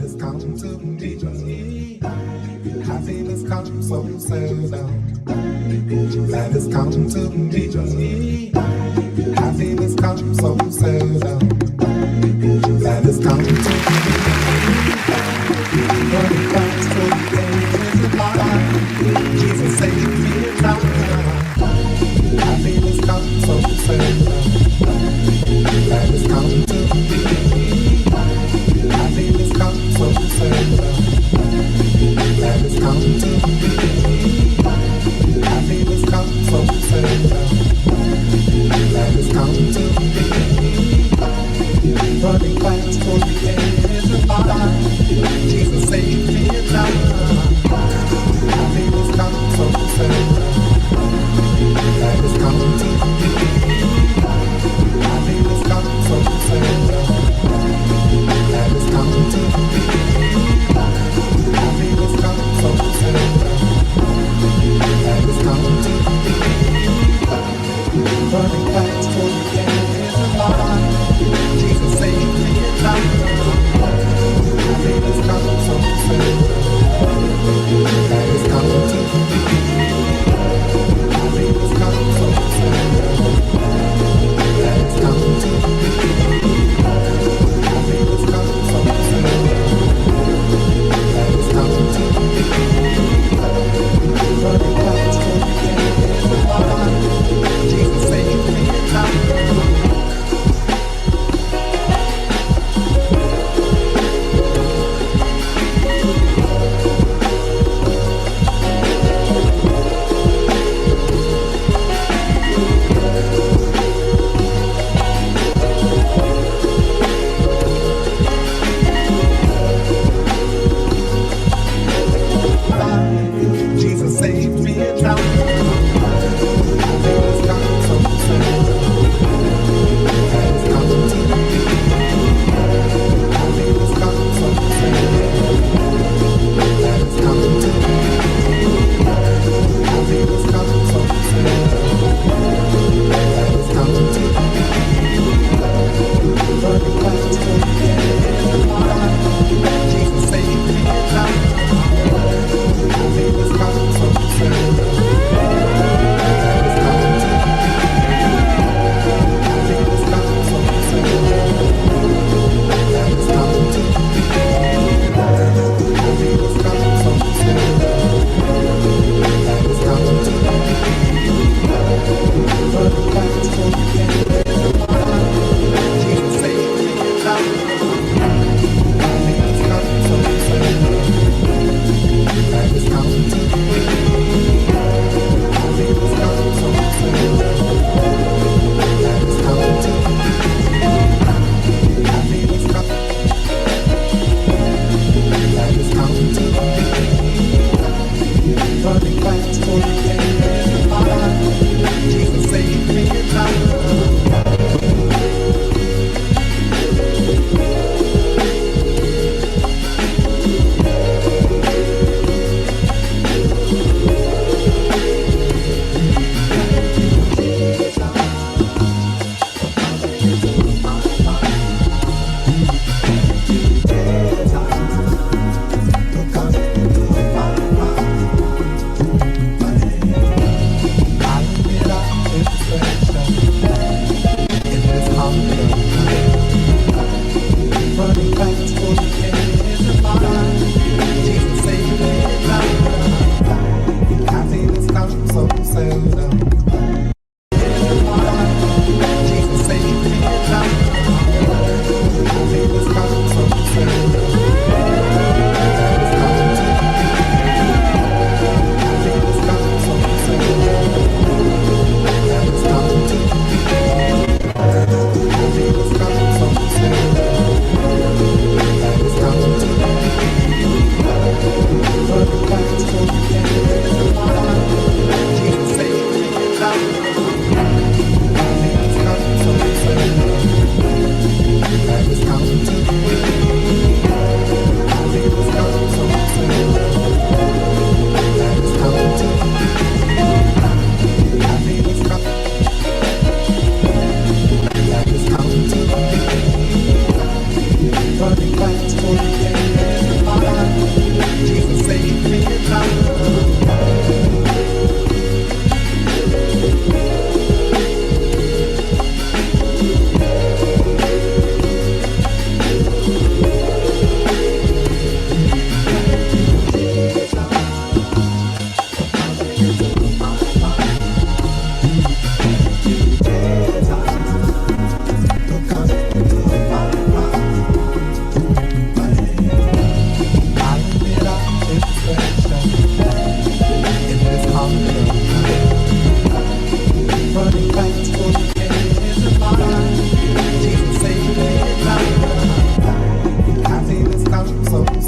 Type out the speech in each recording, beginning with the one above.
has come to me. Happiness comes so seldom. That has come to me. Happiness comes so seldom. That has come to me. But it comes to the life. Jesus saved me time. Happiness comes so seldom. That has come to me. Happiness comes so seldom. That has come to me. Happiness comes so seldom. That has come to me.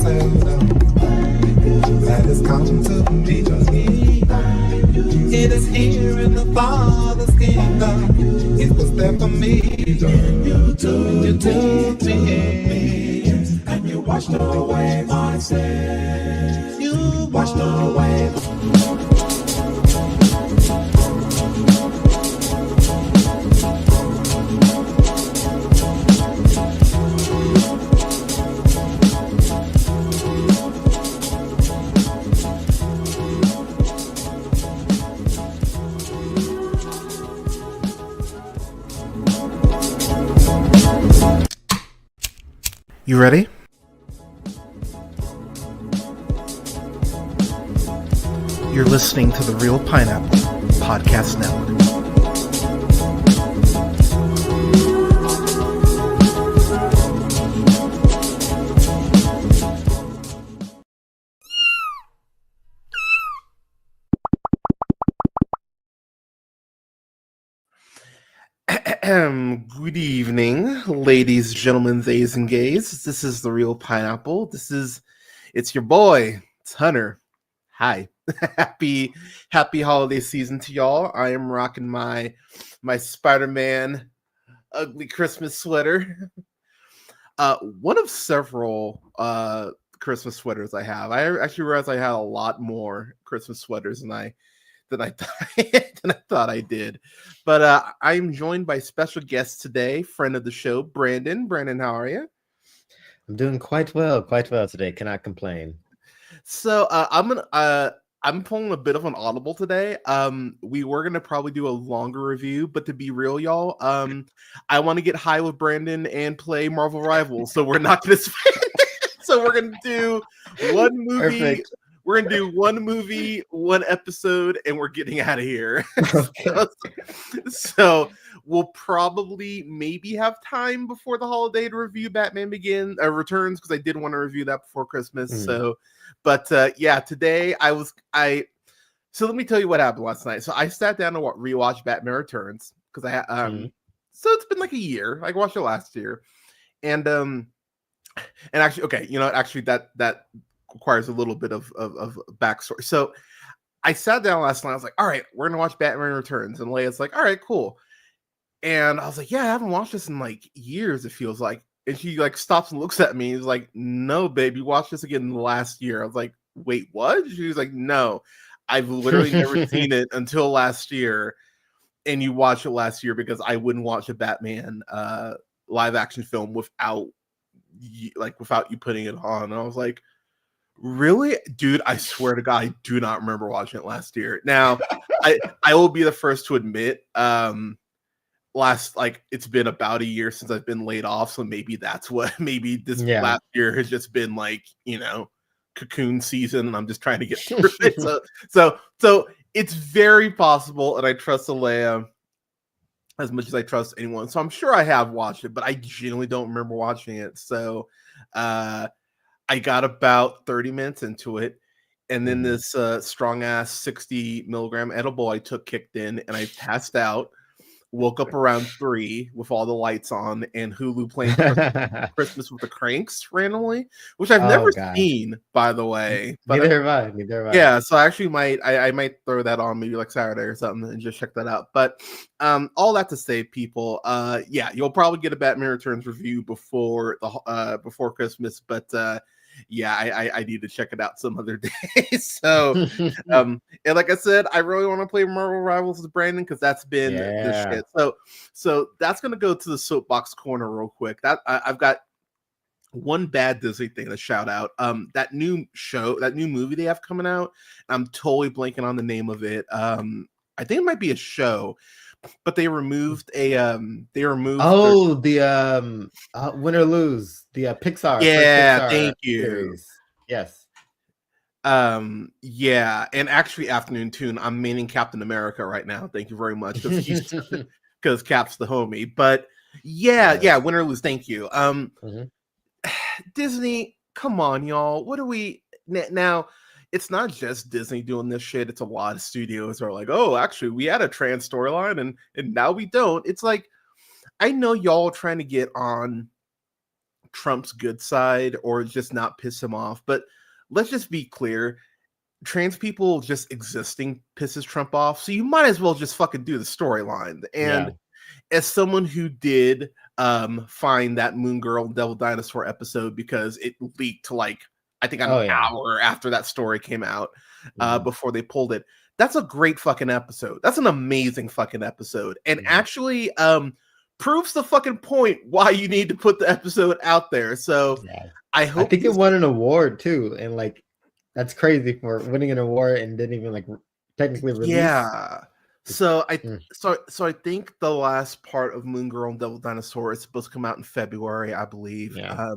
seldom that has come to me. It is here in the Father's kingdom. It was there for me. You took me, and you washed away my sins. You washed away. You ready? You're listening to the Real Pineapple Podcast Network. Good evening, ladies, gentlemen, theys, and gays. This is the Real Pineapple. It's your boy, it's Hunter. Hi. happy holiday season to y'all. I am rocking my Spider-Man ugly Christmas sweater. One of several Christmas sweaters I have. I actually realized I had a lot more Christmas sweaters than I thought I did. But I'm joined by special guest today, friend of the show, Brandon. Brandon, how are you? I'm doing quite well today. Cannot complain. So I'm pulling a bit of an audible today. We were gonna probably do a longer review, but to be real, y'all, I want to get high with Brandon and play Marvel Rivals, so we're not gonna spend. So we're gonna do one movie. Perfect. We're going to do one movie, one episode, and we're getting out of here. Okay. So we'll probably maybe have time before the holiday to review Batman Returns, because I did want to review that before Christmas. So, but yeah, today so let me tell you what happened last night. So I sat down to rewatch Batman Returns, because so it's been like a year. I watched it last year. And actually, okay, actually that requires a little bit of backstory. So I sat down last night. I was like, all right, we're gonna watch Batman Returns, and Leia's like, all right, cool. And I was like, yeah, I haven't watched this in like years, it feels like. And she like stops and looks at me. He's like, no, babe, you watched this again in the last year. I was like, wait, what? She was like, no, I've literally never seen it until last year. And you watched it last year because I wouldn't watch a Batman live action film without you putting it on. And I was like, really, dude? I swear to God, I do not remember watching it last year. Now, I will be the first to admit, it's been about a year since I've been laid off, so maybe that's what. Maybe this last year has just been like, cocoon season, and I'm just trying to get through it. So it's very possible, and I trust Leia as much as I trust anyone. So I'm sure I have watched it, but I genuinely don't remember watching it. So, I got about 30 minutes into it, and then this strong-ass 60 milligram edible I took kicked in, and I passed out, woke up around 3 with all the lights on, and Hulu playing Christmas with the Cranks randomly, which I've never seen, by the way. But Neither have I. Yeah, so I actually I might throw that on maybe like Saturday or something and just check that out. But all that to say, people, yeah, you'll probably get a Batman Returns review before Christmas, but yeah, I need to check it out some other day. So, and like I said, I really want to play Marvel Rivals with Brandon, because that's been the shit. So that's gonna go to the soapbox corner real quick. That I've got one bad Disney thing to shout out. That new movie they have coming out. I'm totally blanking on the name of it. I think it might be a show. But they removed Win or Lose, the Pixar. Yeah, Pixar thank you. Series. Yes. Yeah, and actually, Afternoon Tune, I'm meaning Captain America right now. Thank you very much, because Cap's the homie. But yeah, Win or Lose. Thank you. Disney, come on, y'all. What do we now? It's not just Disney doing this shit. It's a lot of studios are like, oh, actually, we had a trans storyline and now we don't. It's like, I know y'all trying to get on Trump's good side or just not piss him off. But let's just be clear. Trans people just existing pisses Trump off. So you might as well just fucking do the storyline. And as someone who did find that Moon Girl Devil Dinosaur episode because it leaked like I think an hour after that story came out before they pulled it. That's a great fucking episode. That's an amazing fucking episode. And actually proves the fucking point why you need to put the episode out there. So I think it won an award too. And like, that's crazy for winning an award and didn't even like technically release. Yeah. So I think the last part of Moon Girl and Devil Dinosaur is supposed to come out in February, I believe. Yeah.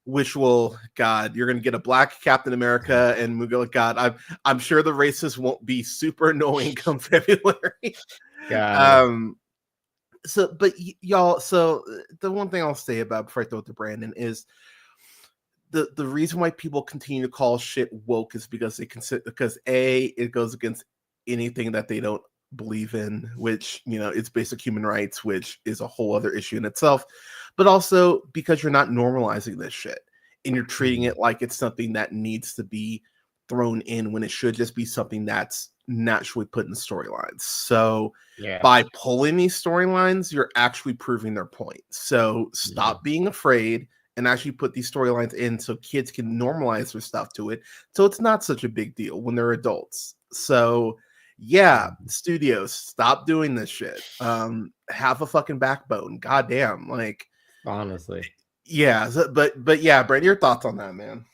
Which will, God, you're gonna get a black Captain America and Moon Girl. God, I'm sure the racists won't be super annoying come February. God. So, but y'all, so the one thing I'll say about before I throw it to Brandon is the reason why people continue to call shit woke is because it goes against anything that they don't believe in, which, you know, it's basic human rights, which is a whole other issue in itself, but also because you're not normalizing this shit and you're treating it like it's something that needs to be thrown in when it should just be something that's naturally put in the storylines. So by pulling these storylines, you're actually proving their point. So stop being afraid and actually put these storylines in so kids can normalize their stuff to it. So it's not such a big deal when they're adults. So studios, stop doing this shit. Have a fucking backbone. Goddamn. Like, honestly. Yeah. But yeah, Brent, your thoughts on that, man?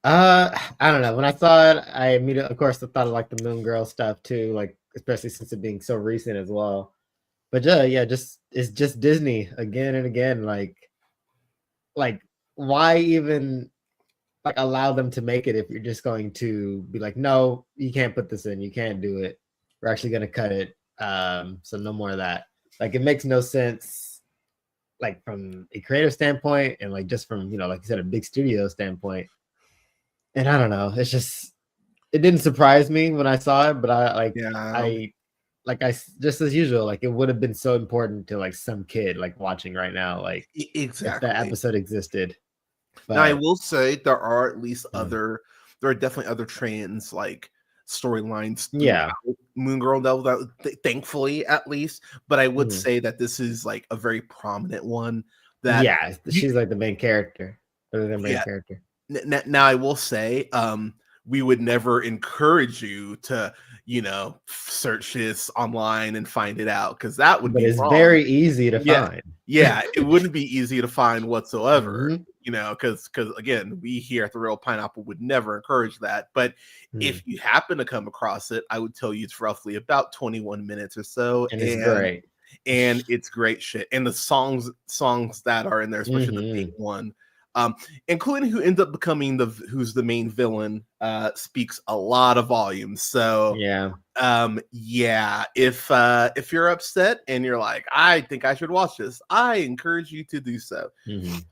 I don't know. When I saw it, I immediately, of course, I thought of like the Moon Girl stuff too, like especially since it being so recent as well. But it's just Disney again and again. Like why even like allow them to make it if you're just going to be like, no, you can't put this in, you can't do it. We're actually going to cut it. So no more of that. Like it makes no sense, like from a creative standpoint and like just from, you know, like you said, a big studio standpoint. And I don't know, it's just, it didn't surprise me when I saw it, but I just as usual, like it would have been so important to like some kid like watching right now, like exactly if that episode existed. But now I will say there are at least there are definitely other trans like storylines. Moon Girl Devil, thankfully at least. But I would say that this is like a very prominent one. That she's like the main character. Or the main character. Now I will say, we would never encourage you to, you know, search this online and find it out because that would be wrong. Very easy to find. Yeah, it wouldn't be easy to find whatsoever. You know, because again, we here at the Real Pineapple would never encourage that. But if you happen to come across it, I would tell you it's roughly about 21 minutes or so, and it's great. And it's great shit. And the songs that are in there, especially the big one. Including who ends up becoming who's the main villain, speaks a lot of volumes. So if you're upset and you're like, I think I should watch this, I encourage you to do so.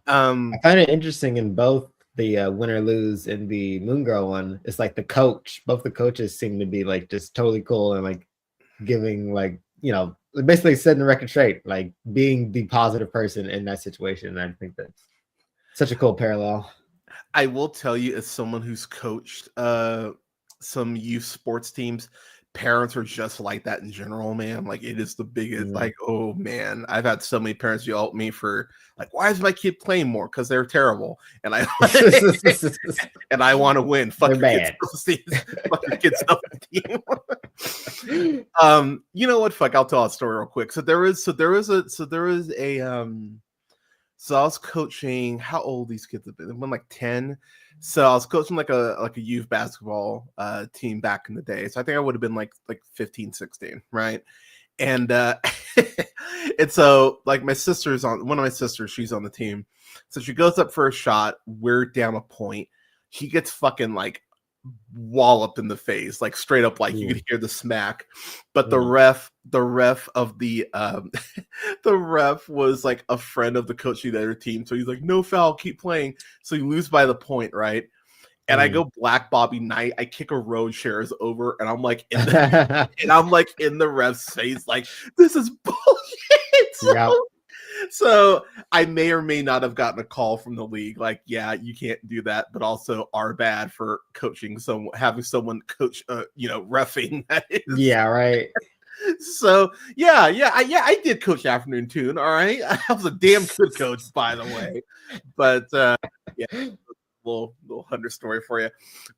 I find it interesting in both the Win or Lose and the Moon Girl one. It's like both the coaches seem to be like just totally cool and like giving like, you know, basically setting the record straight, like being the positive person in that situation. And I think that's such a cool parallel. I will tell you, as someone who's coached some youth sports teams, parents are just like that in general, man. Like it is the biggest, like, oh man, I've had so many parents yell at me for like, why is my kid playing more? Because they're terrible. And I and I want to win. Fuck your bad. Fuck your kids team. You know what? Fuck, I'll tell a story real quick. So I was coaching. How old these kids have been? They've been like 10. So I was coaching like a youth basketball team back in the day. So I think I would have been like 15, 16, right? And and so like one of my sisters, she's on the team. So she goes up for a shot. We're down a point. She gets fucking like walloped in the face, like straight up, like you could hear the smack. But the ref of the the ref was like a friend of the coach of the other team, so he's like, no foul, keep playing. So you lose by the point, right? And I go Black Bobby Knight. I kick a road shares over, and I'm like in the ref's face, like, this is bullshit. So I may or may not have gotten a call from the league, like, yeah, you can't do that, but also are bad for coaching someone, having someone coach, reffing. That is. Yeah, right. So I did coach afternoon tune. All right, I was a damn good coach, by the way. But yeah, little Hunter story for you.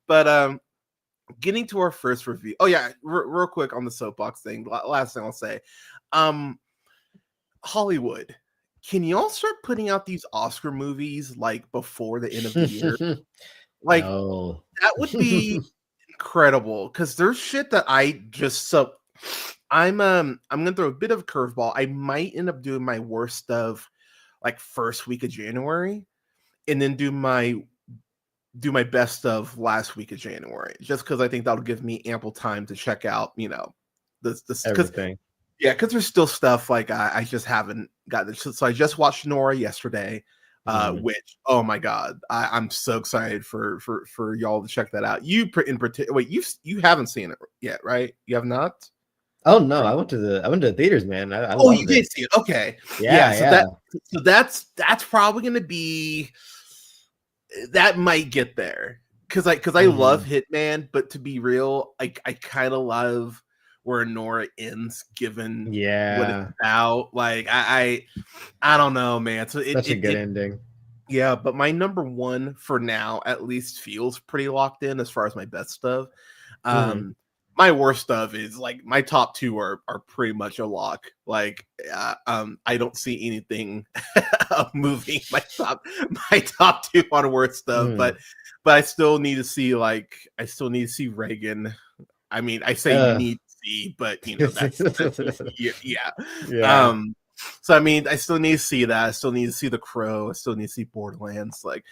But getting to our first review. Oh yeah, real quick on the soapbox thing. Last thing I'll say, Hollywood, can y'all start putting out these Oscar movies like before the end of the year? Like No. that would be incredible because there's shit that I just so. I'm gonna throw a bit of a curveball. I might end up doing my worst of like first week of January, and then do my best of last week of January, just because I think that'll give me ample time to check out, this because Everything. because there's still stuff like I just haven't gotten. So I just watched Nora yesterday, which oh my god, I'm so excited for y'all to check that out. You in particular, wait, you haven't seen it yet, right? You have not. Oh no, I went to the theaters, man. I Oh, you loved did it. see it. Okay. Yeah, So yeah. that's probably going to be that might get there because I love Mhm. Hitman, but to be real, I kind of love where Nora ends, given what it's Yeah. about. Like I don't know, man. So Such a good ending. yeah, but my number one for now at least feels pretty locked in as far as my best of. Mhm. My worst of is like my top two are pretty much a lock. Like I don't see anything moving my top two on worst stuff, Mm. but I still need to see Reagan. I mean, I say Ugh. need to see, but that's yeah. Yeah. Um so I mean, I still need to see that. I still need to see The Crow. I still need to see Borderlands. Like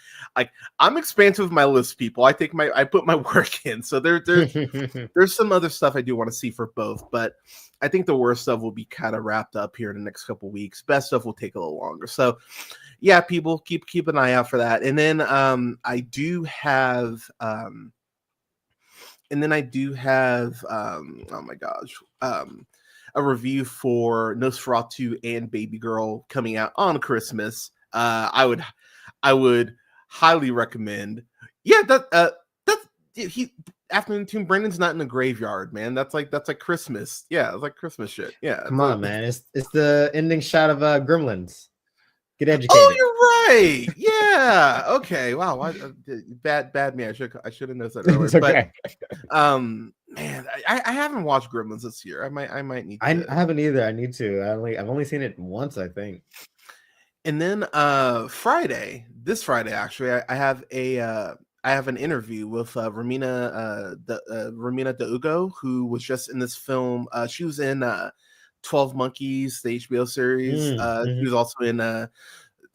I'm expansive with my list, people. I put my work in. So there's some other stuff I do want to see for both, but I think the worst stuff will be kind of wrapped up here in the next couple weeks. Best stuff will take a little longer. So yeah, people keep an eye out for that. And then I do have oh my gosh, a review for Nosferatu and Baby Girl coming out on Christmas. I would highly recommend. Yeah, that's he afternoon tune. Brandon's not in the graveyard, man. That's like Christmas. Yeah, it's like Christmas shit. Yeah. Come on, man. It's the ending shot of Gremlins. Get Oh, educated. you're right. Yeah. Okay. Wow. Bad me. I should have noticed that earlier. It's But okay. man, I haven't watched Gremlins this year. I might need I to. haven't either. I need to. I've only seen it once, I think. And then this Friday actually, I have an interview with Romina De Ugo, who was just in this film. She was in 12 Monkeys, the HBO series. She Mhm. was also in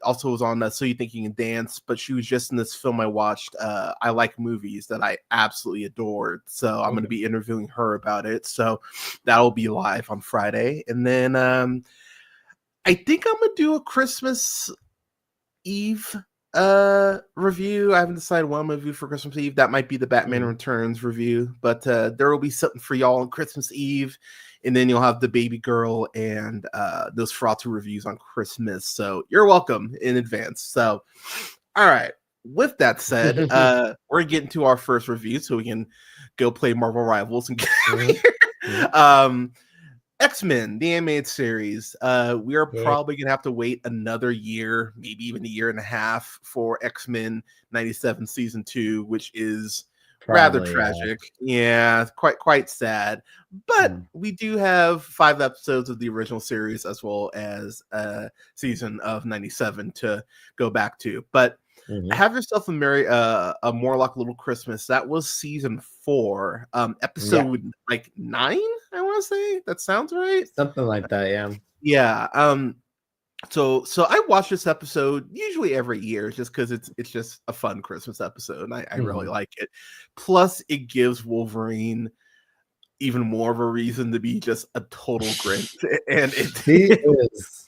also was on So You Think You Can Dance, but she was just in this film I watched, I Like Movies, that I absolutely adored. So I'm going to Okay. be interviewing her about it. So that'll be live on Friday. And then I think I'm going to do a Christmas Eve review. I haven't decided what I'm going to do for Christmas Eve. That might be the Batman Mm. Returns review, but there will be something for y'all on Christmas Eve. And then you'll have the Baby Girl and those Frotto reviews on Christmas. So you're welcome in advance. So, all right. With that said, we're getting to our first review so we can go play Marvel Rivals and get out of Mhm. here. Mhm. X-Men, the animated series. We are Yeah. probably gonna have to wait another year, maybe even a year and a half, for X-Men 97 season 2, which is rather Probably, yeah. tragic. Yeah, quite sad. But Mm. we do have 5 episodes of the original series as well as a season of 97 to go back to. But Mhm. have yourself a Morlock Little Christmas. That was season 4, Yeah. episode like 9. I want to say that sounds right. Something like that, yeah. Yeah. So I watch this episode usually every year just because it's just a fun Christmas episode, and I really Mhm. like it. Plus, it gives Wolverine even more of a reason to be just a total Grinch, and He it is.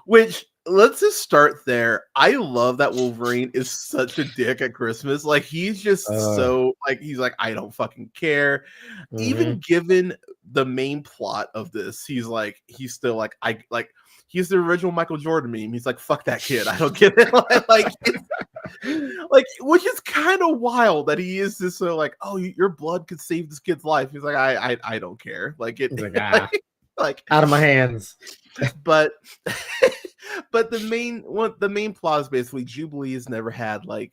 which let's just start there. I love that Wolverine is such a dick at Christmas. Like he's just Uh, so like he's like, I don't fucking care. Even mhm. given the main plot of this, he's still like I like he's the original Michael Jordan meme. He's like, fuck that kid. I don't get it. Like, which is kind of wild that he is this like, oh, your blood could save this kid's life. He's like, I don't care. Like it, He's like, like out of my hands. But but the main flaw is basically Jubilee has never had like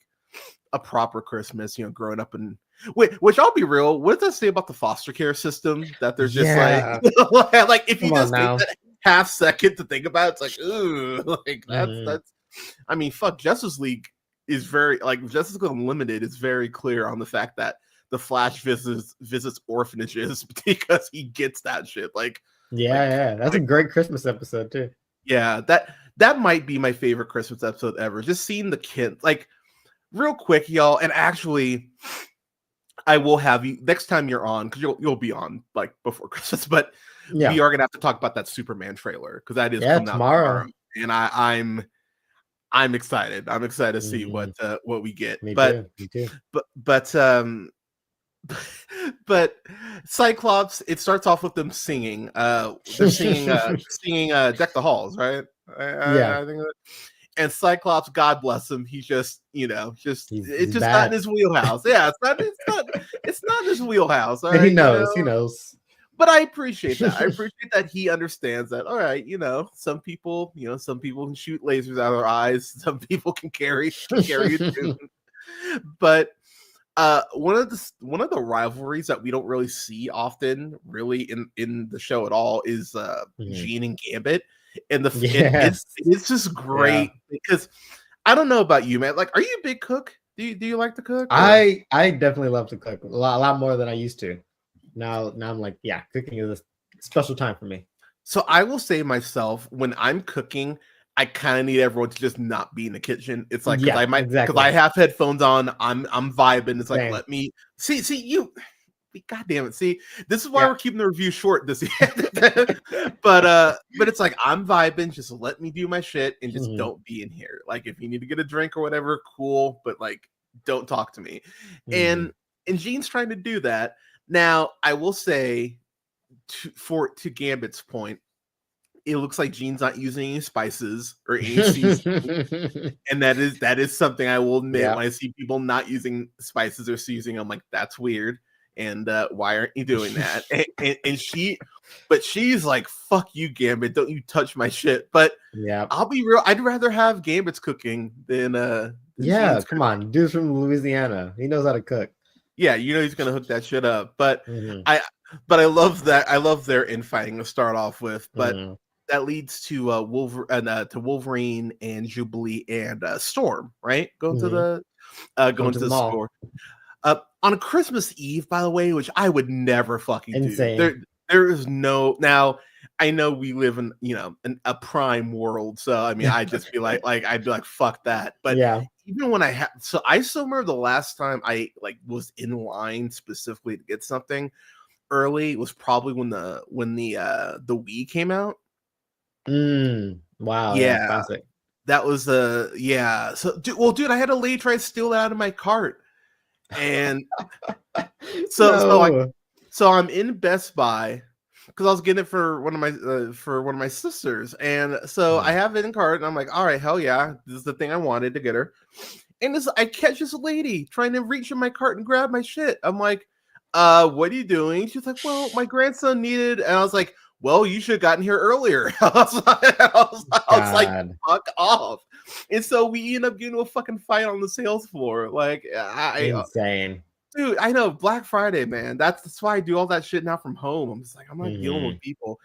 a proper Christmas, growing up in which I'll be real, what does that say about the foster care system? That there's just like if you just take that half second to think about it, it's like, ooh, like that's I mean, fuck, Justice League is very like Justice League Unlimited is very clear on the fact that the Flash visits orphanages because he gets that shit. Like that's a great Christmas episode too. Yeah, that might be my favorite Christmas episode ever. Just seeing the kids, like, real quick, y'all. And actually, I will have you next time you're on, because you'll be on like before Christmas. But we are gonna have to talk about that Superman trailer because that is coming out tomorrow, and I'm excited. I'm excited to see what we get. Me too. But Cyclops, it starts off with them singing. They're singing Deck the Halls, right? I think and Cyclops, God bless him, he's just, he's just not in his wheelhouse. Yeah, it's not his wheelhouse. All right, he knows. But I appreciate that. I appreciate that he understands that. All right, some people can shoot lasers out of their eyes. Some people can carry a tune. But one of the rivalries that we don't really see often, really in the show at all, is Jean and Gambit, and it's just great because I don't know about you, man. Like, are you a big cook? Do you like to cook? Or? I definitely love to cook a lot more than I used to. Now I'm like, cooking is a special time for me. So I will say myself, when I'm cooking, I kind of need everyone to just not be in the kitchen. It's like, because I have headphones on, I'm vibing. It's like, let me see you. God damn it! See, this is why we're keeping the review short this year. but it's like, I'm vibing. Just let me do my shit and just don't be in here. Like, if you need to get a drink or whatever, cool. But like, don't talk to me. And Jean's trying to do that. Now, I will say, to Gambit's point, it looks like Jean's not using any spices or any seasoning. And that is something I will admit, when I see people not using spices or seasoning, I'm like, that's weird. And why aren't you doing that? and she's like, fuck you, Gambit, don't you touch my shit. But I'll be real, I'd rather have Gambit's cooking than Jean's come on, dude's from Louisiana, he knows how to cook. Yeah, he's gonna hook that shit up. But I love that. I love their infighting to start off with. But that leads to Wolverine and Jubilee and Storm, right? Going to the store. On Christmas Eve, by the way, which I would never fucking do. There is no. Now, I know we live in a prime world, so I mean, I'd just be like I'd be like, fuck that. But even when I still remember the last time I was in line specifically to get something early was probably when the Wii came out. Wow. Yeah, classic. That was So, dude, I had a lady try to steal it out of my cart, and so I'm in Best Buy because I was getting it for one of my sisters, and so I have it in cart, and I'm like, all right, hell yeah, this is the thing I wanted to get her. And I catch this lady trying to reach in my cart and grab my shit. I'm like, what are you doing? She's like, well, my grandson needed, and I was like, well, you should have gotten here earlier. I was like, fuck off. And so we end up getting into a fucking fight on the sales floor. Like, insane. Dude, I know, Black Friday, man. That's why I do all that shit now from home. I'm just like, I'm not dealing with people.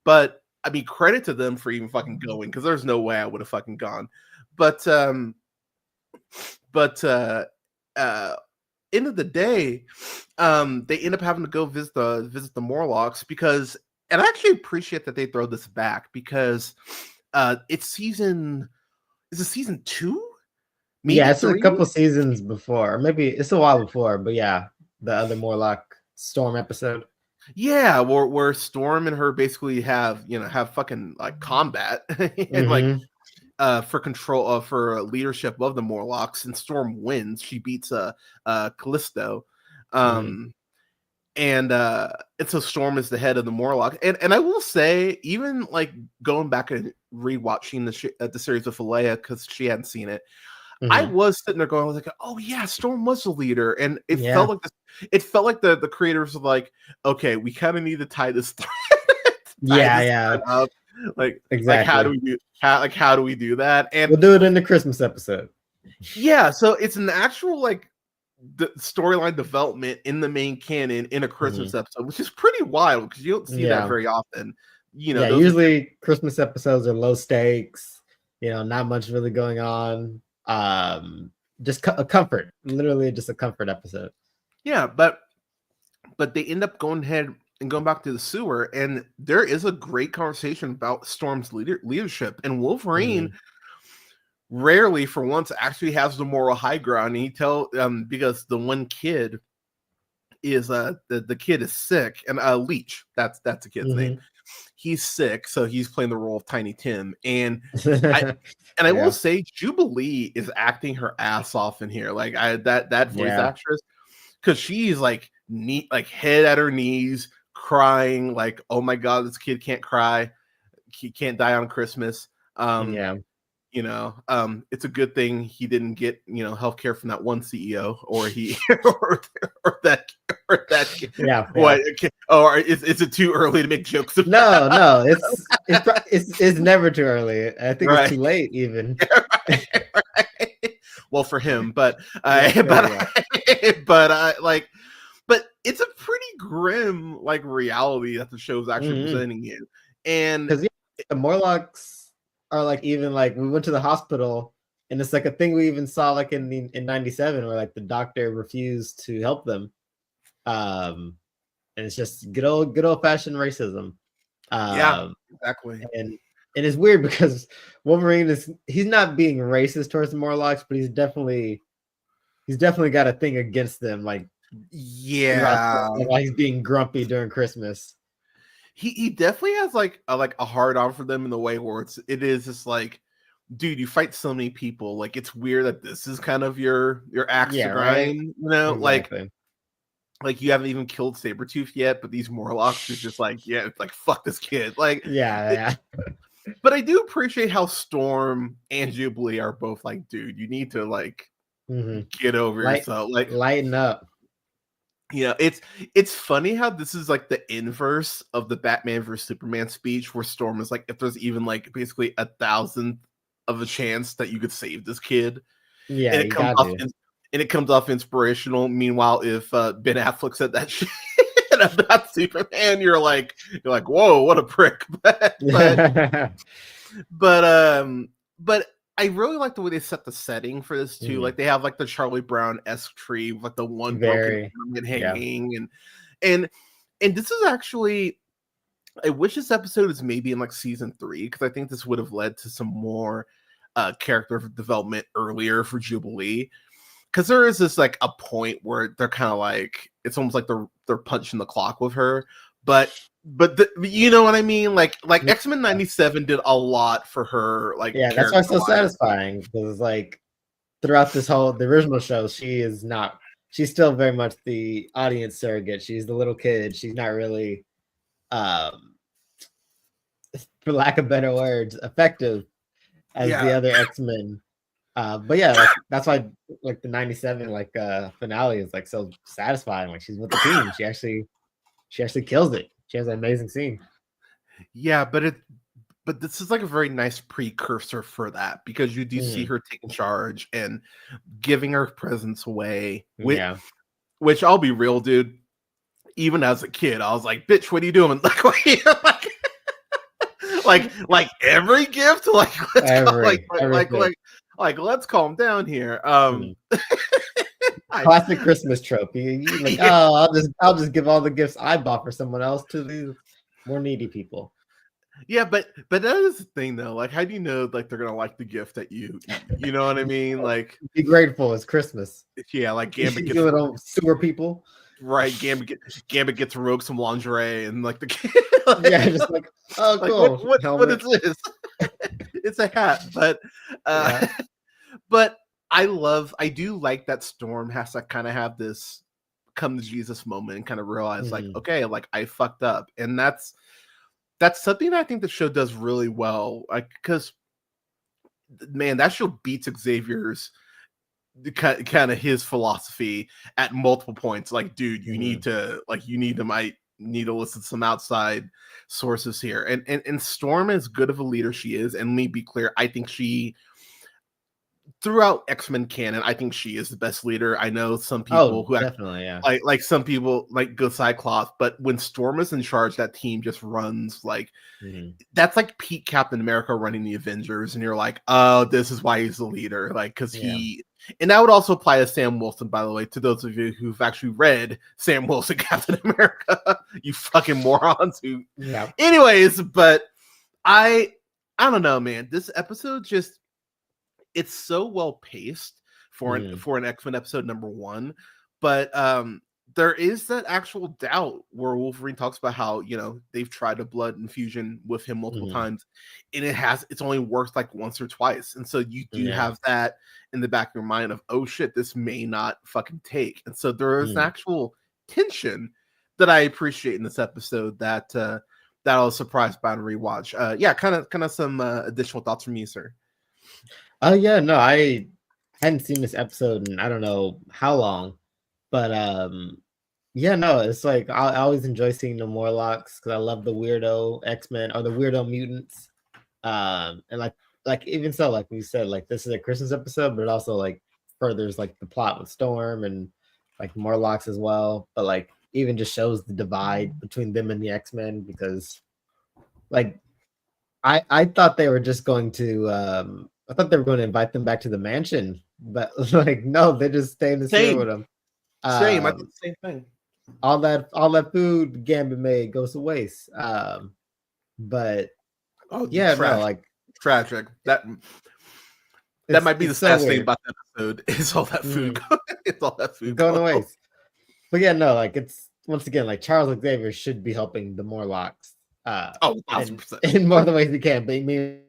But I mean, credit to them for even fucking going, because there's no way I would have fucking gone. But end of the day, they end up having to go visit the Morlocks because, and I actually appreciate that they throw this back because it's season 2? Maybe it's 3? A couple seasons before, maybe it's a while before, but the other Morlock Storm episode. Yeah, where Storm and her basically have fucking like combat and for control for leadership of the Morlocks, and Storm wins. She beats Callisto. and so Storm is the head of the Morlock, and I will say, even like going back and rewatching the series with Alea because she hadn't seen it, I Mhm. was sitting there going, I was like, oh yeah, Storm was the leader, and Yeah. it felt like the creators were like, okay, we kind of need to tie this Yeah, yeah. thread up, like Exactly. how do we do that? And We'll do it in the Christmas episode. yeah, so it's an actual like the storyline development in the main canon in a Christmas Mhm. episode, which is pretty wild because you don't see that Yeah. very often. You know, Yeah, those are usually Christmas episodes are low stakes, not much really going on. Just a comfort, literally just a comfort episode. yeah, but they end up going ahead and going back to the sewer, and there is a great conversation about Storm's leadership, and Wolverine Mhm. rarely, for once, actually has the moral high ground. And he because the one kid is the kid is sick, and Leech, that's the kid's name. Mhm. He's sick, so he's playing the role of Tiny Tim, I and I will Yeah. say Jubilee is acting her ass off in here. Like that voice Yeah. actress, because she's like like head at her knees, crying, like, oh my god, this kid can't cry, he can't die on Christmas. Um, Yeah. it's a good thing he didn't get healthcare from that one CEO, or he or, or that or that Yeah. Yeah. what or is it too early to make jokes about? No, no, it's never too early. I think it's Right. too late even. Right. Well, for him, but Yeah, yeah. but it's a pretty grim like reality that the show's actually Mhm. presenting you. And 'Cause, yeah, the Morlocks are, like, even, like, we went to the hospital, and it's, like, a thing we even saw, like, in '97 where, like, the doctor refused to help them, um, and it's just good old-fashioned racism, yeah, um, exactly. and it's weird because Wolverine he's not being racist towards the Morlocks, but he's definitely got a thing against them, like, throughout Yeah. while he's being grumpy during Christmas. He definitely has like a hard on for them in the way where it is just like, dude, you fight so many people. Like, it's weird that this is kind of your axe Yeah, to right? grind, Exactly. like you haven't even killed Sabretooth yet, but these Morlocks is just like, yeah, it's like fuck this kid. Like Yeah, it, yeah. but I do appreciate how Storm and Jubilee are both like, dude, you need to like Mhm. get over Light yourself. Like, lighten up. it's funny how this is like the inverse of the Batman versus Superman speech, where Storm is like, if there's even like basically 1,000th of a chance that you could save this kid, Yeah, and it you comes got off to. and it comes off inspirational. Meanwhile, if Ben Affleck said that shit about Superman, you're like, whoa, what a prick. But but I really like the way they set the setting for this too. Mhm. Like, they have like the Charlie Brown-esque tree with like the one broken Very. ornament Yeah. hanging, and and this is actually, I wish this episode is maybe in like season 3, because I think this would have led to some more character development earlier for Jubilee. Because there is this like a point where they're kind of like, it's almost like they're punching the clock with her, but you know what I mean? Like Yeah. X-Men 97 did a lot for her, like, Yeah, that's why it's character so wise. satisfying because it's like throughout the original show, she's still very much the audience surrogate. She's the little kid. She's not really, um, for lack of better words, effective as the Yeah, other X-Men. But yeah, like that's why like the '97 like finale is like so satisfying. Like she's with the team. She actually kills it. She has an amazing scene. yeah, but this is like a very nice precursor for that, because you do see Mhm. her taking charge and giving her presence away. Yeah. Which I'll be real, dude. Even as a kid, I was like, "Bitch, what are you doing?" Like every gift. Like, let's go, Everything. let's calm down here. Mhm. I, Classic Christmas trope. You like, yeah, oh, I'll just give all the gifts I bought for someone else to these more needy people. yeah, but that is the thing though. Like, how do you know like they're gonna like the gift that you know what I mean? Like, Be grateful. It's Christmas. yeah, like Gambit You gets little sewer people. right. Gambit gets Rogue some lingerie, and like the Yeah, just like, oh, like cool. what is Helmet. this? It's a hat, uh Yeah. but I do like that Storm has to kind of have this come to Jesus moment and kind of realize like, Mhm. okay, like I fucked up. And that's something I think the show does really well. Like, because man, that show beats Xavier's kind of his philosophy at multiple points. Like, dude, you need Mhm. to might need to listen to some outside sources here. And Storm, as good of a leader she is, and let me be clear, I think she throughout X-Men canon, I think she is the best leader. I know some people Oh, who definitely, yeah. like some people like go Cyclops, but when Storm is in charge, that team just runs like Mhm. that's like peak Captain America running the Avengers, and you're like, oh, this is why he's the leader, like because Yeah. and that would also apply to Sam Wilson, by the way, to those of you who've actually read Sam Wilson Captain America, you fucking morons who, Yeah. anyways, but I don't know, man, this episode just it's so well paced for Mhm. an X-Men episode number 1, but there is that actual doubt where Wolverine talks about how, you know, they've tried a blood infusion with him multiple Mhm. times and it's only worked like once or twice. And so you do Yeah. have that in the back of your mind of, oh shit, this may not fucking take. And so there is Mhm. actual tension that I appreciate in this episode that that I was surprised by on rewatch. Yeah, kind of some additional thoughts from you, sir. Oh, yeah, no, I hadn't seen this episode in I don't know how long, but, yeah, no, it's like I always enjoy seeing the Morlocks because I love the weirdo X-Men or the weirdo mutants. And like even so, like we said, like this is a Christmas episode, but it also like furthers like the plot with Storm and like Morlocks as well. But like even just shows the divide between them and the X-Men because like I thought they were just going to I thought they were going to invite them back to the mansion, but like no, they just stay in the sewer Same. with them. Same. I thought Um the same thing. all that food Gambit made goes to waste. But Oh, yeah, no, trash. like Tragic. That might be the it's so saddest thing weird. about the episode. Is all that food. Mm, It's all that food going to going. waste. But yeah, no, like it's once again like Charles Xavier should be helping the Morlocks Oh, and 1,000%. in more the ways he can. But me,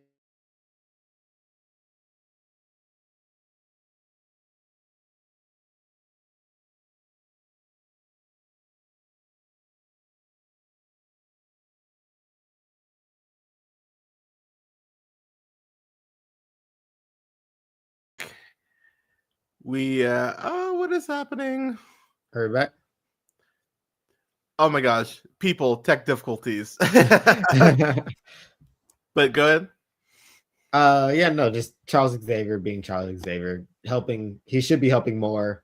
We oh, what is happening? hurry back. Oh my gosh, people, tech difficulties. But go ahead. Yeah, no, just Charles Xavier being Charles Xavier, helping. He should be helping more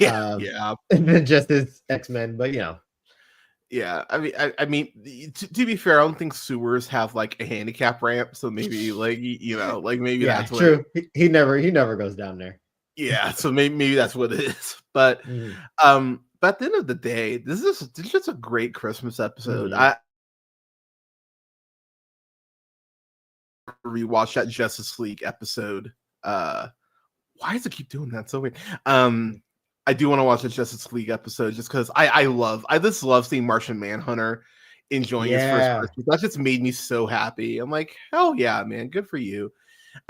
Yeah, yeah, than just his X-Men. But you know, yeah. I mean, to be fair, I don't think sewers have like a handicap ramp, so maybe like you know, like maybe yeah, that's what. It, true. He never goes down there. yeah, so maybe that's what it is. But Mhm. but at the end of the day, this is just a great Christmas episode. Mhm. I rewatched that Justice League episode. Why does it keep doing that? So weird. I do want to watch the Justice League episode just because I just love seeing Martian Manhunter enjoying his first Yeah. Christmas. That just made me so happy. I'm like, hell yeah, man, good for you.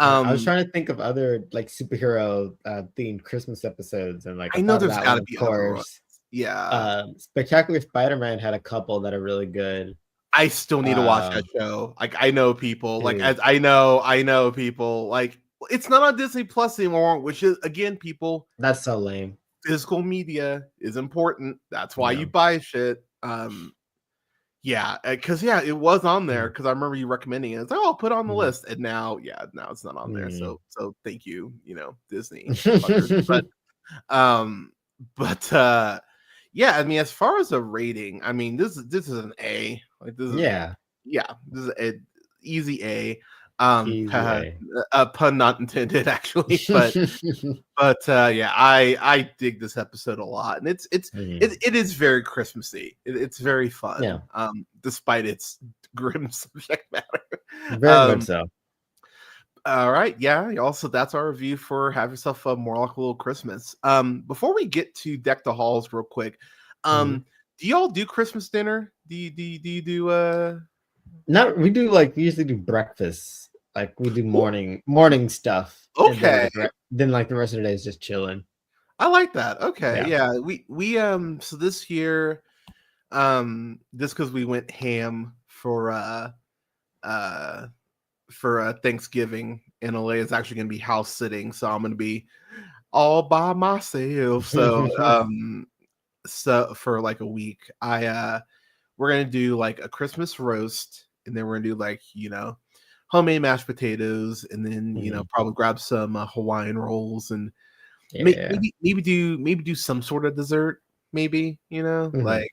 Yeah, I was Um, trying to think of other like superhero themed Christmas episodes, and like I I know thought of there's that got one, to of be other ones. course. Yeah, Spectacular Spider-Man had a couple that are really good. I still need to watch that Um, show. Like I know people, like Dude, as I know people. Like it's not on Disney Plus anymore, which is again, people that's so lame. physical media is important. That's why Yeah. you buy shit. Yeah, because yeah, it was on there Mhm. because I remember you recommending it. It's like, oh, put it on the Mhm. list, and now, yeah, now it's not on there. Mhm. So thank you, you know, Disney fuckers. Um, but yeah, I mean, as far as a rating, I mean, this is an A. Like this is Yeah, yeah, this is a easy A. easy A. A pun not intended, actually, but yeah, I dig this episode a lot, and Mhm. it is very Christmassy. It's very Yeah, fun, despite its grim subject matter. very much Um, so. all right, yeah. Also, that's our review for Have Yourself a Morlock Little Christmas. Before we get to Deck the Halls, real quick, Mhm. do y'all do Christmas dinner? Do you do Not we do like we usually do breakfast. Like we do Ooh, morning stuff, and then okay. like then like the rest of the day is just chilling. I like that. Okay, Yeah. yeah. We so this year, just because we went ham uh for Thanksgiving in LA is actually gonna be house sitting, so I'm gonna be all by myself. So for like a week, we're gonna do like a Christmas roast, and then we're gonna do like homemade mashed potatoes, and then Mhm. probably grab some Hawaiian rolls, and Yeah. maybe do some sort of dessert, maybe Mhm. like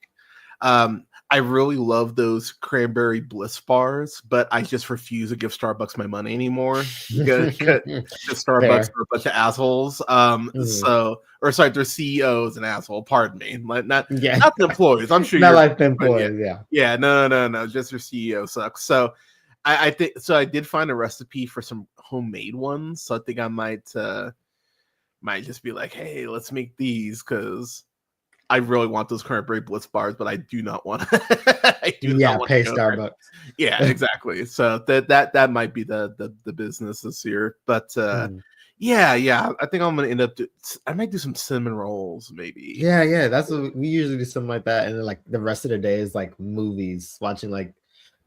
I really love those cranberry bliss bars, but I just refuse to give Starbucks my money anymore because Starbucks Fair. are a bunch of assholes. Mhm. Or sorry, their CEO is an asshole. Pardon me, like Yeah. not the employees. I'm sure Not you're, like the but yeah, employees, yeah. yeah, no, just their CEO sucks. So I think so. I did find a recipe for some homemade ones, so I think I might just be like, hey, let's make these because I really want those cranberry bliss bars, but I do not want I do not Yeah, want pay to go there. Starbucks. Yeah, exactly. So that might be the business this year. But Mhm. yeah, I think I'm gonna end up I might do some cinnamon rolls, maybe. Yeah, that's what we usually do, something like that, and then, like, the rest of the day is, like, movies, watching, like,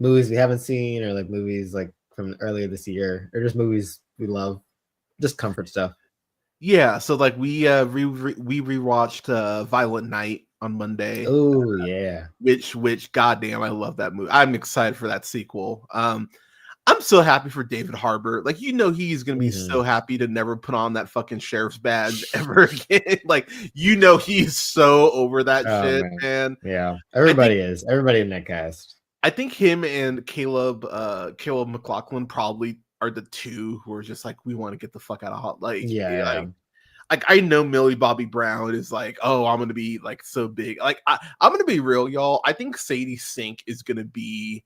movies we haven't seen or, like, movies, like, from earlier this year, or just movies we love, just comfort stuff. Yeah, so like we rewatched Violent Night on Monday, Oh, yeah. which goddamn I love that movie. I'm excited for that sequel. I'm so happy for David Harbour. Like, he's gonna be Mhm. so happy to never put on that fucking sheriff's badge ever again. Like, he's so over that Oh, shit, man. man. Yeah. I think Everybody in that cast. I think him and Caleb McLaughlin probably are the two who are just like, we want to get the fuck out of hot. Yeah. Like I know Millie Bobby Brown is like, oh, I'm gonna be like so big. Like I'm gonna be real, y'all. I think Sadie Sink is gonna be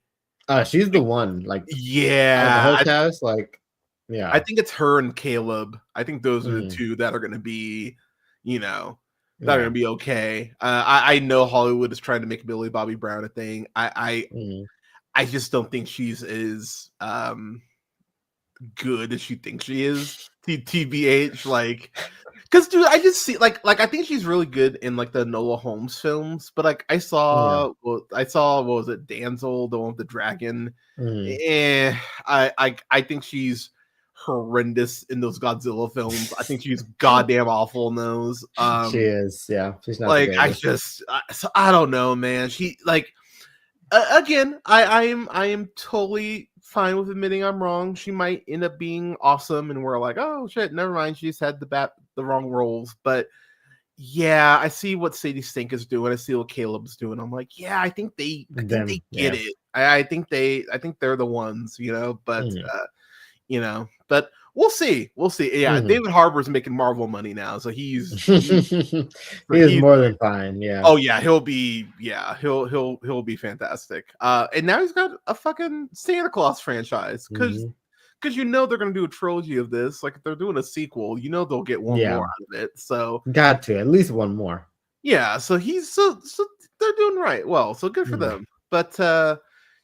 She's the like, one, like, out of the yeah. whole cast, like, I yeah. think it's her and Caleb. I think those are the Mhm. two that are going to be, you know, that are going Yeah. to be okay. I know Hollywood is trying to make Billy Bobby Brown a thing. Mhm. I just don't think she's as good as she thinks she is. TBH, like, because dude, I just see like I think she's really good in like the Noah Holmes films, but like Yeah. I saw what was it, Danzel, the one with the dragon. Mhm. I think she's horrendous in those Godzilla films. I think she's goddamn awful in those. She is, yeah. She's not the Like greatest. so I don't know, man. She like again, I am totally fine with admitting I'm wrong. She might end up being awesome, and we're like, oh shit, never mind. She just had the wrong roles, but yeah, I see what Sadie Sink is doing. I see what Caleb's doing. I'm like, yeah, I think they Them, get yeah. it. I think they're the ones, Mhm. but we'll see. We'll see. Yeah, Mhm. David Harbour's making Marvel money now, so He is he's more than fine, yeah. oh yeah, he'll be fantastic. And now he's got a fucking Santa Claus franchise Mhm. because they're gonna do a trilogy of this. Like if they're doing a sequel, they'll get one more Yeah. out of it. So Got to, at least one more. yeah, so so they're doing right. Well, so good for Mhm. them. But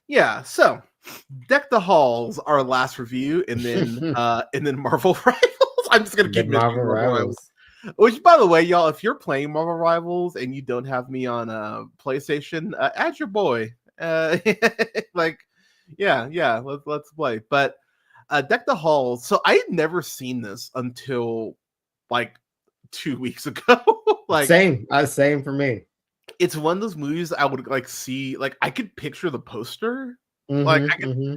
yeah, so Deck the Halls, our last review, and then Marvel Rivals. I'm just gonna The keep mentioning Marvel Marvel Rivals. Rivals. Which, by the way, y'all, if you're playing Marvel Rivals and you don't have me on PlayStation, add your boy. Like, yeah, let's play. But Deck the Halls. So I had never seen this until like 2 weeks ago. Like, Same for me. it's one of those movies I would like see. Like, I could picture the poster. Like, Mhm, mhm.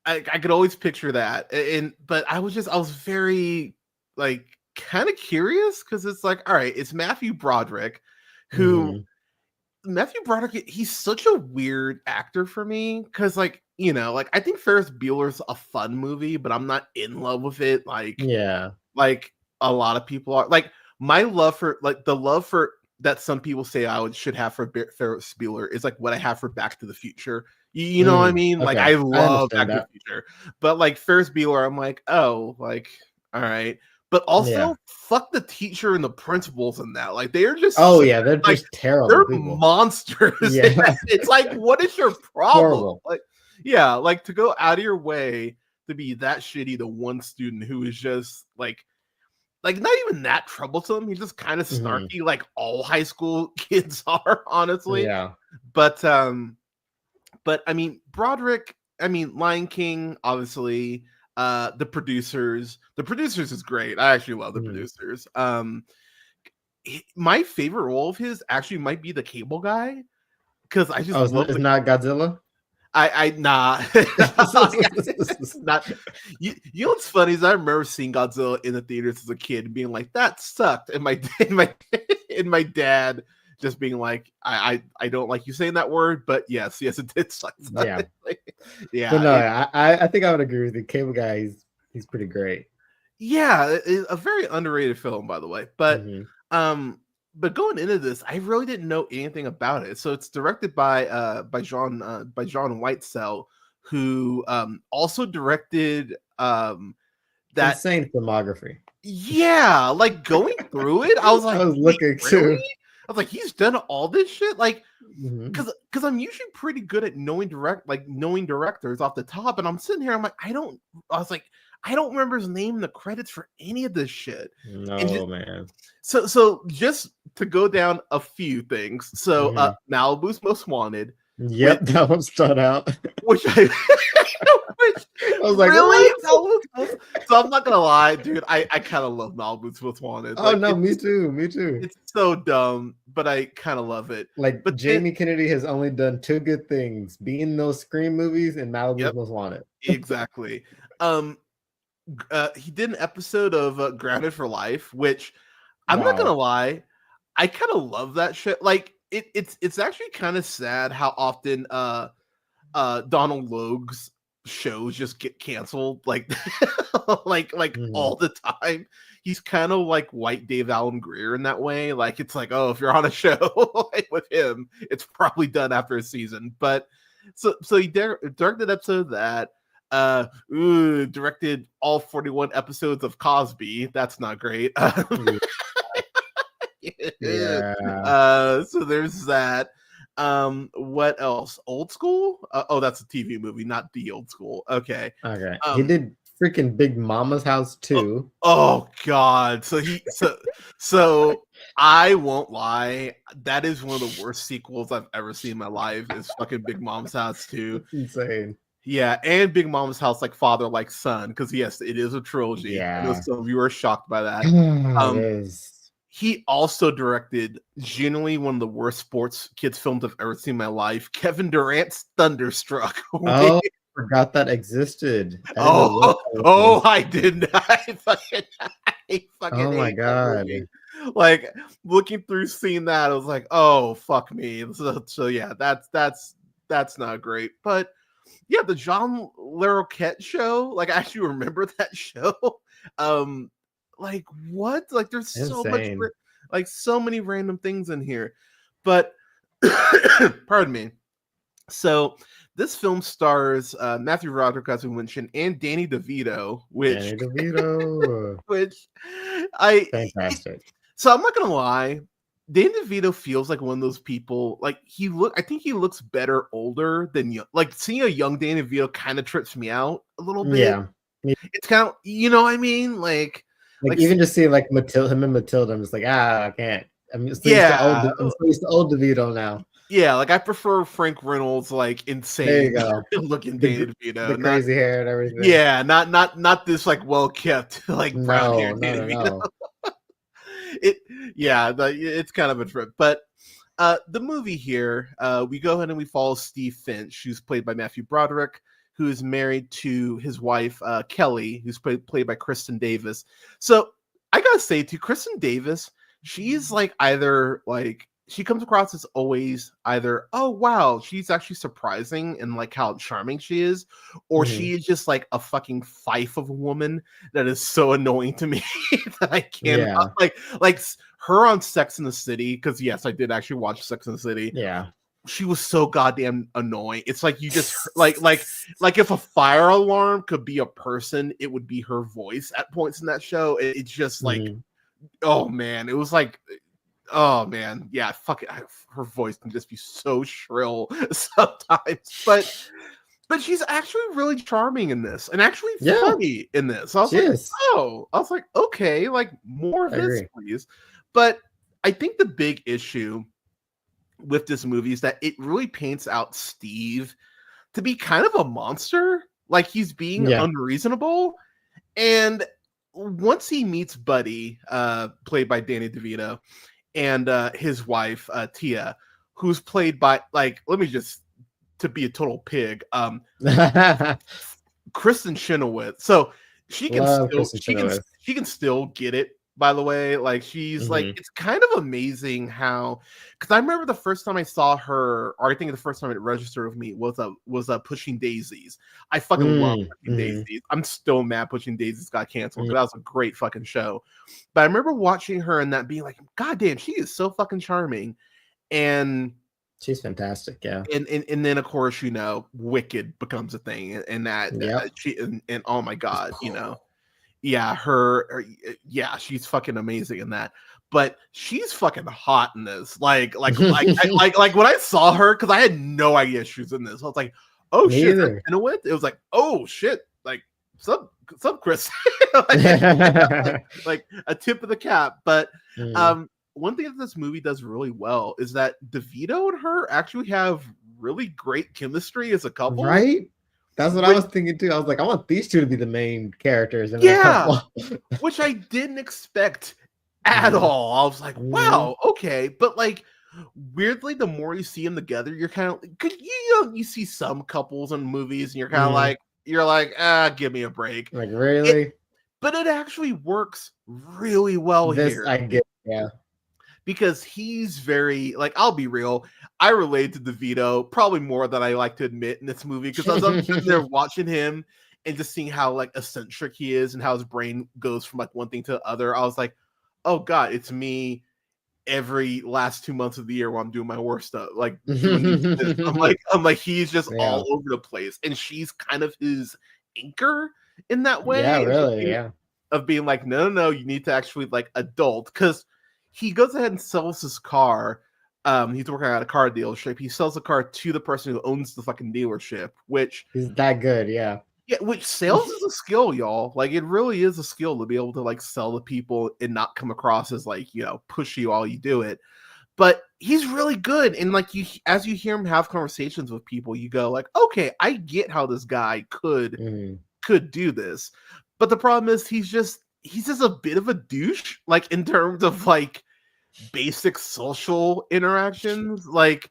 I could always picture that. And but I was very like kind of curious because it's like, all right, it's Matthew Broderick, who Mhm. Matthew Broderick, he's such a weird actor for me because, like, like I think Ferris Bueller's a fun movie, but I'm not in love with it. Yeah. Like a lot of people are. Like my love for like the love for that some people say should have for Ferris Bueller is like what I have for Back to the Future. You know what I mean? Like Okay. I I love understand Back to the that. Future, but like Ferris Bueller, I'm like, oh, like all right. But Yeah. also, fuck the teacher and the principals in that. Like they are Oh, just yeah, they're like just terrible they're people. monsters. Yeah. It's like, what is your problem? Horrible. Like, yeah, like to go out of your way to be that shitty to one student who is just like like not even that troublesome. He's just kind of Mhm. snarky, like all high school kids are, honestly. Yeah. But I mean, Broderick. I mean, Lion King, obviously. The producers. The producers is great. I actually love the Mhm. producers. My favorite role of his actually might be the cable guy because I just Oh, love it's the. not Godzilla? I nah. Not you know what's funny is I remember seeing Godzilla in the theaters as a kid and being like, that sucked. And my and my dad just being like, I don't like you saying that word, but yes, it did suck. Yeah. But Yeah, no, I think I would agree with you. Cable Guy, he's pretty great. a very underrated film, by the way. Mhm. Um, but going into this, I really didn't know anything about it. So it's directed by John Whitesell, who also directed that. Insane filmography. Yeah, like going through it, I was I like, was wait, looking really? too. I was like, he's done all this shit, like, Mhm. because I'm usually pretty good at knowing directors off the top, and I'm sitting here, I'm like, I was like, I don't remember his name in the credits for any of this shit, and No, man. so just to go down a few things. So Mhm. Malibu's Most Wanted, which Yep, that one stood out. which I which I was like, really "What?" so I'm not gonna lie, dude. I kind of love Malibu's Most Wanted. Oh, Like no, me too, me too. it's so dumb, but I kind of love it. Like, But then Jamie Kennedy has only done 2 good things, be in those Scream movies and Malibu's yep, Most Wanted. exactly. Um he did an episode of Grounded for Life, which I'm not gonna Wow. lie, I kind of love that shit. Like it's actually kind of sad how often Donald Logue's shows just get canceled like like Mhm. all the time. He's kind of like white Dave Allen Greer in that way. Like it's like, oh, if you're on a show like with him, it's probably done after a season. But so he directed an episode of that. Directed all 41 episodes of Cosby. That's not great. Yeah. Yeah. So there's that. What else? Old School? Oh, that's a TV movie, not The Old School. Okay. Okay. He Um, did freaking Big Mama's House oh, too. oh God. So I won't lie. That is one of the worst sequels I've ever seen in my life. Is fucking Big Mom's House too. It's insane. Yeah, and Big Mom's House like father like son, because yes, it is a trilogy. I know Yeah. some of you are shocked by that. It Um, is. he also directed genuinely one of the worst sports kids films I've ever seen in my life. Kevin Durant's Thunderstruck. Oh, forgot that existed. I didn't know what Oh, that was. I didn't. I fucking Oh my hate that god. movie. Like looking through seeing that, I was like, oh fuck me. So yeah, that's not great. But yeah, the Jean Larroquette show, like I actually remember that show. Um, like what? Like there's so much, Insane. like so many random things in here. But pardon me. So this film stars Matthew Broderick, as we mentioned, and Danny DeVito, which Danny DeVito. which I Fantastic. so I'm not gonna lie, Danny DeVito feels like one of those people. Like I think he looks better older than young. Like seeing a young Danny DeVito kind of trips me out a little bit. Yeah. Yeah. It's kind of, you know what I mean, Like, like see- even just seeing, like, Matilda him and Matilda, I'm just like, I can't. yeah, I'm so used to old DeVito now. yeah. Like I prefer Frank Reynolds, like There you insane go. looking The Danny gr the DeVito, not crazy hair and everything. yeah, not this like well kept like brown No, haired no, Danny no, DeVito. no. It yeah, it's kind of a trip, but the movie here, we go ahead and we follow Steve Finch, who's played by Matthew Broderick, who is married to his wife Kelly, who's played by Kristen Davis. So I gotta say, to Kristen Davis, she's like either like she comes across as always either, oh wow, she's actually surprising and like how charming she is, or Mhm. she is just like a fucking fife of a woman that is so annoying to me that I cannot Yeah. her on Sex in the City, because yes, I did actually watch Sex in the City. Yeah. She was so goddamn annoying. It's like you just like if a fire alarm could be a person, it would be her voice at points in that show. It's just like, Mhm. oh man, it was like, oh man, yeah, fuck it. Her voice can just be so shrill sometimes. But but she's actually really charming in this, and actually Yeah, funny in this. I was she like, is. oh, I was like, okay, like more of I this, agree. please. But I think the big issue with this movie is that it really paints out Steve to be kind of a monster. Like he's being Yeah. unreasonable. And once he meets Buddy, played by Danny DeVito, and his wife, Tia, who's played by, like, let me just, to be a total pig, Kristen Chenoweth. So Love Kristen Chenoweth. she can still get it. By the way, like she's like, Mhm. it's kind of amazing how, because I remember the first time I saw her, or I think the first time it registered with me was Pushing Daisies. I fucking love Pushing Mhm. Daisies. I'm still mad Pushing Daisies got canceled Mhm. because that was a great fucking show. But I remember watching her and that being like, God damn, she is so fucking charming. And She's fantastic. Yeah. and then of course, you know, Wicked becomes a thing, and that Yep. she and oh my Just god, you know, yeah, yeah, she's fucking amazing in that. But she's fucking hot in this. Like when I saw her, because I had no idea she was in this. I was like, oh Me shit, that's either. Chenoweth? It was like, oh shit, like some Chris, like a tip of the cap. But Mhm. one thing that this movie does really well is that DeVito and her actually have really great chemistry as a couple. Right? That's what I Which was thinking too. I was like, I want these two to be the main characters in a yeah, couple. which I didn't expect at Mhm. all. I was like, Mhm. wow, okay. But like weirdly, the more you see them together, you're kind of, cause you know, you see some couples in movies and you're kind of Mhm. like, ah, give me a break. Like, It really? but it actually works really well This here I get. Yeah. because he's very, like, I'll be real, I relate to DeVito probably more than I like to admit in this movie because as I'm sitting there watching him and just seeing how like eccentric he is and how his brain goes from like one thing to the other, I was like, oh god, it's me every last 2 months of the year while I'm doing my work stuff, like doing this. I'm like he's just Yeah. all over the place, and she's kind of his anchor in that Yeah, way really, yeah. of being like, no, no, no, you need to actually like adult, because he goes ahead and sells his car. He's working at a car dealership. He sells the car to the person who owns the fucking dealership, which He's that good, yeah. yeah, which sales is a skill, y'all. Like it really is a skill to be able to like sell to people and not come across as like, you know, pushy while you do it. But he's really good. And like you as you hear him have conversations with people, you go like, okay, I get how this guy Mhm. could do this. But the problem is he's just a bit of a douche, like in terms of like basic social interactions. Like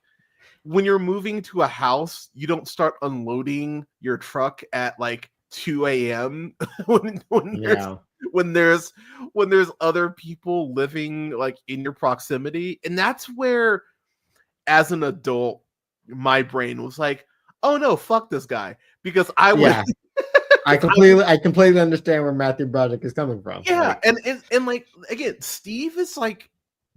when you're moving to a house, you don't start unloading your truck at like 2 a.m. when Yeah. there's other people living like in your proximity. And that's where as an adult, my brain was like, oh no, fuck this guy. Because I would Yeah. I completely understand where Matthew Broderick is coming from. yeah, Like, and like again, Steve is like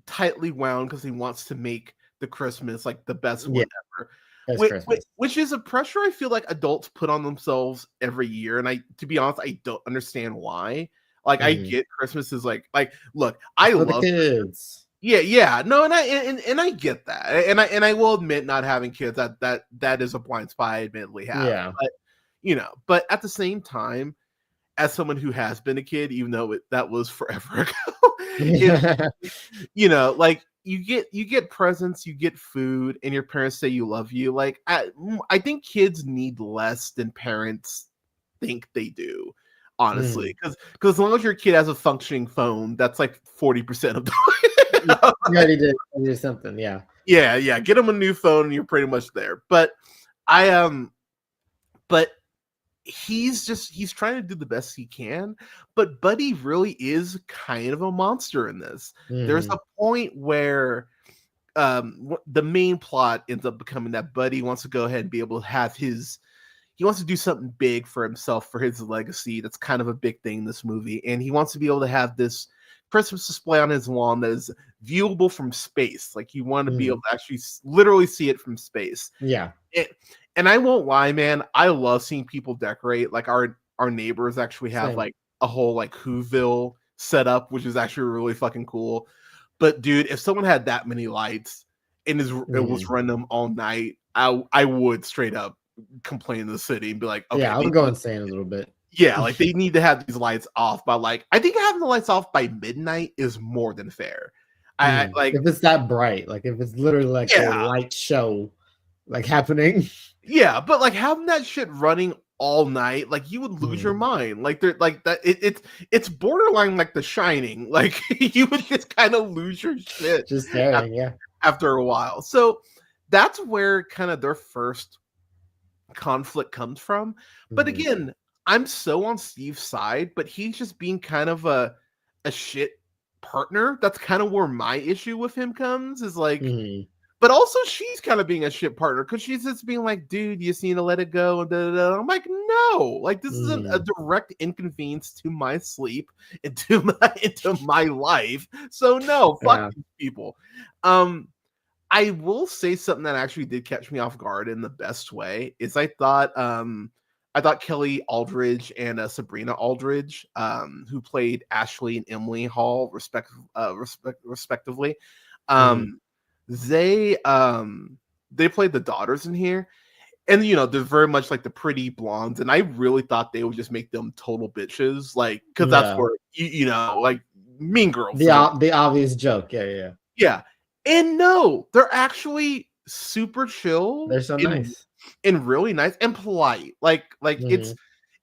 tightly wound because he wants to make the Christmas like the best yeah, one ever, it's Christmas. which is a pressure I feel like adults put on themselves every year, and I, to be honest, I don't understand why. Like I Mhm. get Christmas is like look, I For the love kids. yeah, yeah, no, and I get that, and I will admit not having kids that is a blind spot I admittedly have, Yeah. but you know, but at the same time as someone who has been a kid, even though that was forever ago, it you know, like you get presents, you get food, and your parents say you love you. Like I think kids need less than parents think they do, honestly, Mhm. because as long as your kid has a functioning phone, that's like 40% of Yeah, the you already did something, yeah. yeah, yeah. Get them a new phone, and you're pretty much there. But I but he's trying to do the best he can, but Buddy really is kind of a monster in this. There's a Mhm. point where the main plot ends up becoming that Buddy wants to go ahead and be able to have his he wants to do something big for himself for his legacy. That's kind of a big thing in this movie, and he wants to be able to have this Christmas display on his lawn that is viewable from space. Like you want to be able Mhm. to actually literally see it from space. Yeah. It, and I won't lie, man. I love seeing people decorate. Like our neighbors actually have Same. like a whole like Whoville set up, which is actually really fucking cool. But dude, if someone had that many lights and it was Mhm. running them all night, I would straight up complain to the city and be like, okay, Yeah, I would go insane a little bit. yeah, like they need to have these lights off. But like, I think having the lights off by midnight is more than fair. I like, if it's that bright, like if it's literally like a yeah, light show, like happening. yeah, but like having that shit running all night, like you would lose your mind. Like they're like that. It's borderline like The Shining. Like you would just kind of lose your shit Just staring, yeah. after a while. So that's where kind of their first conflict comes from. But again, I'm so on Steve's side, but he's just being kind of a shit partner. That's kind of where my issue with him comes, is like, but also she's kind of being a shit partner because she's just being like, dude, you just need to let it go. And da, da, da. I'm like, no, like this is a direct inconvenience to my sleep, into my life. So no, fuck these people. I will say something that actually did catch me off guard in the best way is I thought Kelly Aldridge and Sabrina Aldridge, who played Ashley and Emily Hall respectively, they played the daughters in here, and you know they're very much like the pretty blondes, and I really thought they would just make them total bitches, like because that's where you know, like Mean Girls, the obvious joke, yeah. And no, they're actually super chill. They're so nice and really nice and polite. Like it's,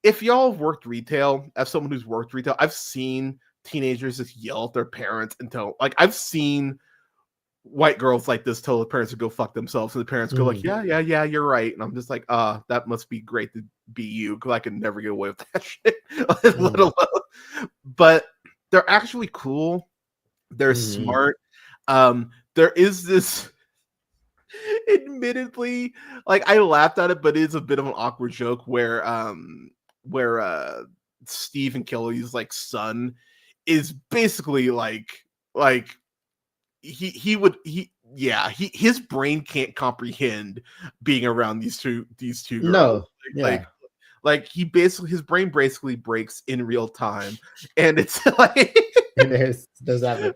if y'all have worked retail, as someone who's worked retail, I've seen teenagers just yell at their parents until, like, I've seen white girls like this tell the parents to go fuck themselves, and the parents go like, yeah, you're right. And I'm just like, that must be great to be you, because I could never get away with that shit. Let alone. But they're actually cool. They're smart. There is this, admittedly, like I laughed at it, but it's a bit of an awkward joke where Steve and Kelly's like son is basically like his brain can't comprehend being around these two girls. Like he basically, his brain basically breaks in real time, and it's like it does happen.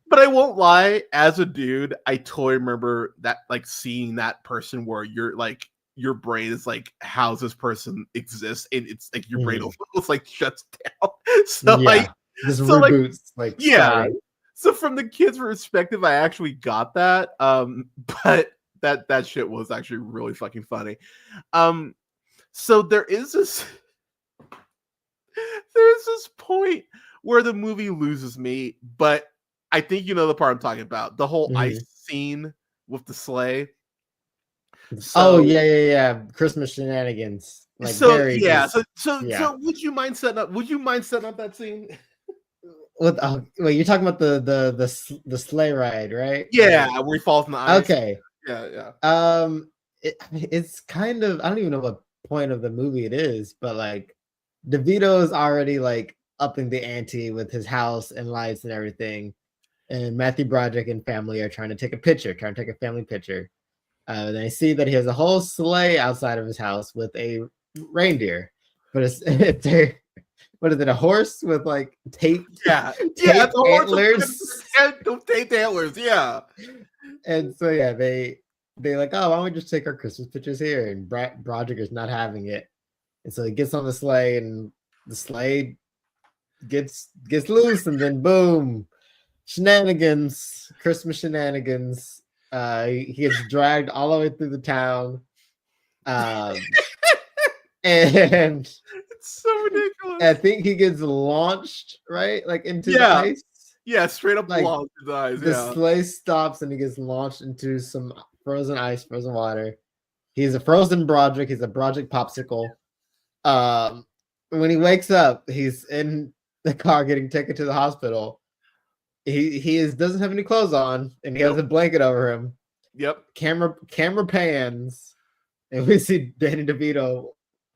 But I won't lie, as a dude, I totally remember that, like seeing that person where you're like, your brain is like, how's this person exist? And it's like your brain almost like shuts down. So like this reboots, like starting. So from the kid's perspective, I actually got that. But that shit was actually really fucking funny. So there's this point where the movie loses me, but I think you know the part I'm talking about. The whole ice scene with the sleigh. So, Christmas shenanigans. Like so would you mind setting up that scene? Wait, you're talking about the sleigh ride, right? Yeah, where he falls in the ice. Okay. Yeah. It's kind of, I don't even know what point of the movie it is, but like DeVito is already like upping the ante with his house and lights and everything. And Matthew Broderick and family are trying to take a family picture. And I see that he has a whole sleigh outside of his house with a reindeer, but it's what is it? A horse with like taped antlers. Taped antlers, yeah. And so they like, oh, why don't we just take our Christmas pictures here? And Broderick is not having it, and so he gets on the sleigh, and the sleigh gets loose, and then boom. Christmas shenanigans. He gets dragged all the way through the town. And it's so ridiculous. I think he gets launched, right? Like into the ice. Yeah, straight up like, launched into the ice. The sleigh stops and he gets launched into some frozen ice, frozen water. He's a frozen Broderick. He's a Broderick popsicle. When he wakes up, he's in the car getting taken to the hospital. He doesn't have any clothes on, and he has a blanket over him. Yep. Camera pans, and we see Danny DeVito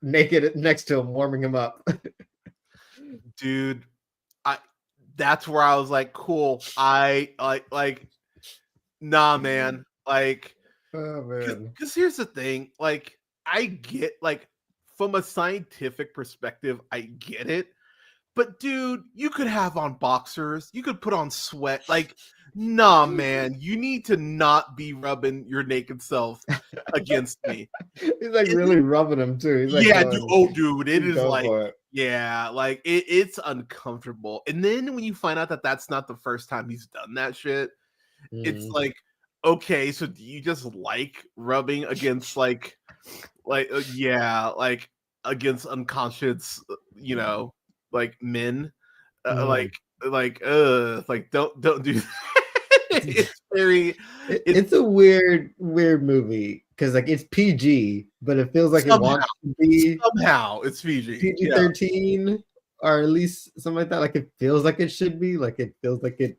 naked next to him, warming him up. Dude, that's where I was like, cool. I like nah, man. Like, oh man. Because here's the thing, like, I get, like, from a scientific perspective, I get it. But dude, you could have on boxers, you could put on sweat, like nah, man, you need to not be rubbing your naked self against me. He's like And really rubbing him too. He's like yeah, dude, going, oh, dude, it he's is going like, for it. yeah, like it's uncomfortable. And then when you find out that that's not the first time he's done that shit, it's Mm. like, okay, so do you just like rubbing against yeah, like against unconscious, like men, Mm. like don't do that. It's very, it's It's a weird movie because like it's PG, but it feels like it somehow wants to be somehow it's Fiji. Yeah. PG-13 or at least something like that. Like it feels like it should be. Like it feels like it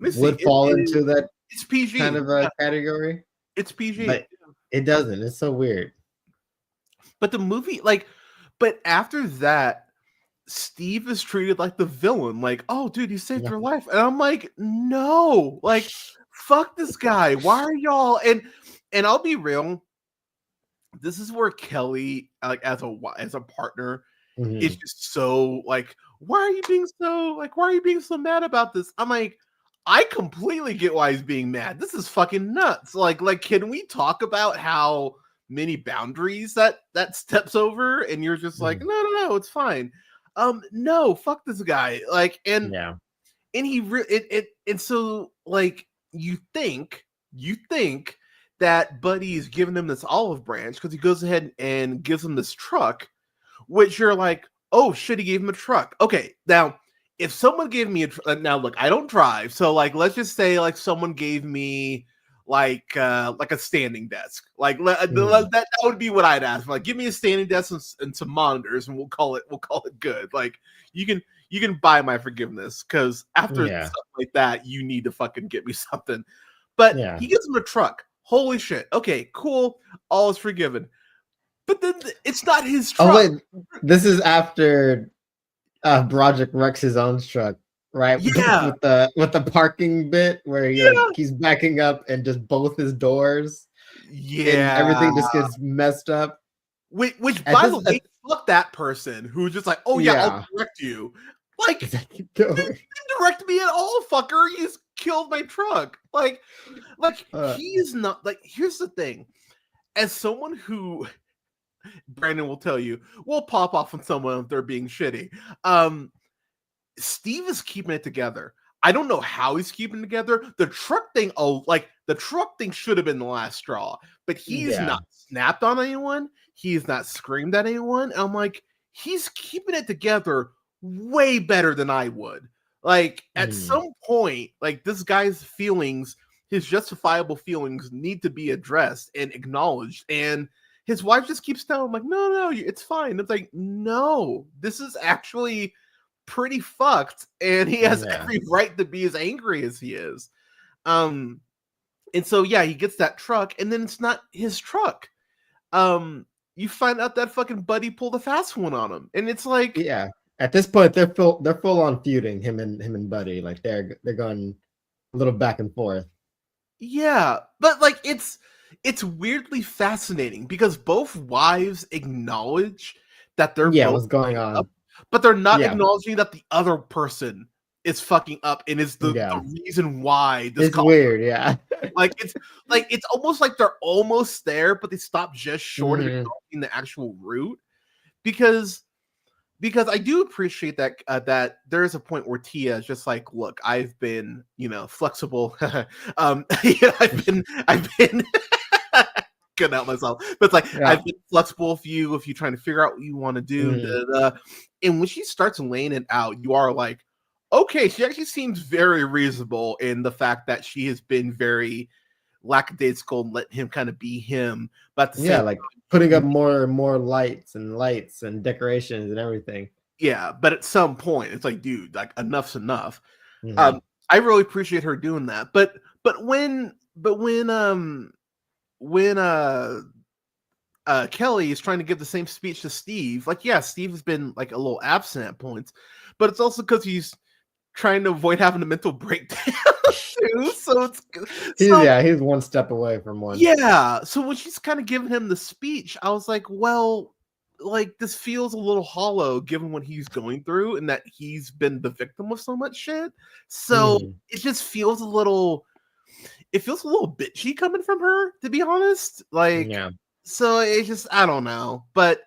Let me see. would fall into that It's kind PG. of a Yeah, category, it's PG. but it doesn't. It's so weird. But the movie, but after that, Steve is treated like the villain. Like, oh, dude, he saved Yeah. your life, and I'm like, no, like, fuck this guy. Why are y'all? And I'll be real. This is where Kelly, like, as a partner, is Mhm. just so like, why are you being so like, why are you being so mad about this? I'm like, I completely get why he's being mad. This is fucking nuts. Like, can we talk about how many boundaries that steps over? And you're just like, Mhm. no, it's fine. No, fuck this guy. Like, Yeah. and he and so like you think that Buddy is giving him this olive branch because he goes ahead and gives him this truck, which you're like, oh shit, he gave him a truck. Okay, now if someone gave me now look, I don't drive, so like let's just say like someone gave me like a standing desk, like Mhm. that would be what I'd ask. Like, give me a standing desk and some monitors, and we'll call it good. Like you can buy my forgiveness because after Yeah. stuff like that, you need to fucking get me something. But Yeah. he gives him a truck. Holy shit. Okay, cool. All is forgiven. But then it's not his Oh truck. wait, this is after Broderick wrecks his own truck, right? Yeah, with the parking bit where yeah, he's backing up and just both his doors and yeah. everything just gets messed up. Which At by this, the way, fuck that person who's just like, oh yeah, I'll yeah, direct you. Like, exactly. didn't direct me at all, fucker. You just killed my truck. Like Uh, he's not like. Here's the thing. As someone who Brandon will tell you, will pop off on someone if they're being shitty. Steve is keeping it together. I don't know how he's keeping it together. The truck thing, the truck thing should have been the last straw, but he's yeah. not snapped on anyone. He's not screamed at anyone. I'm like, he's keeping it together way better than I would. Like, at Mm, some point, like, this guy's feelings, his justifiable feelings need to be addressed and acknowledged. And his wife just keeps telling him, like, no, it's fine. It's like, no, this is actually pretty fucked, and he has yeah. every right to be as angry as he is. Um, and so yeah, he gets that truck, and then it's not his truck. You find out that fucking Buddy pulled a fast one on him, and it's like, Yeah. At this point, they're full on feuding him and Buddy. Like they're going a little back and forth. yeah, but like it's weirdly fascinating because both wives acknowledge that they're Yeah, both what's going fucking up, on? but they're not Yeah, acknowledging that the other person is fucking up and is yeah. the reason why this It's conflict. weird. Yeah. It's almost like they're almost there, but they stop just short of Hmm. acknowledging the actual root. Because I do appreciate that there is a point where Tia is just like, look, I've been flexible. I've been good out myself, but it's like Yeah. I've been flexible with you if you're trying to figure out what you want to do. And, Mhm. and when she starts laying it out, you are like, okay, she actually seems very reasonable in the fact that she has been very lackadaisical and let him kind of be him. But at the Yeah, same like putting up time, more and more lights and decorations and everything. yeah, but at some point, it's like, dude, like enough's enough. Hmm. I really appreciate her doing that. But when Kelly is trying to give the same speech to Steve, like, yeah, Steve has been like a little absent at points, but it's also because he's trying to avoid having a mental breakdown too. So He's one step away from one. yeah. So when she's kind of giving him the speech, I was like, well, like this feels a little hollow given what he's going through and that he's been the victim of so much shit. So Mhm. it just feels a little bitchy coming from her, to be honest. Like, Yeah. so it's just, I don't know, but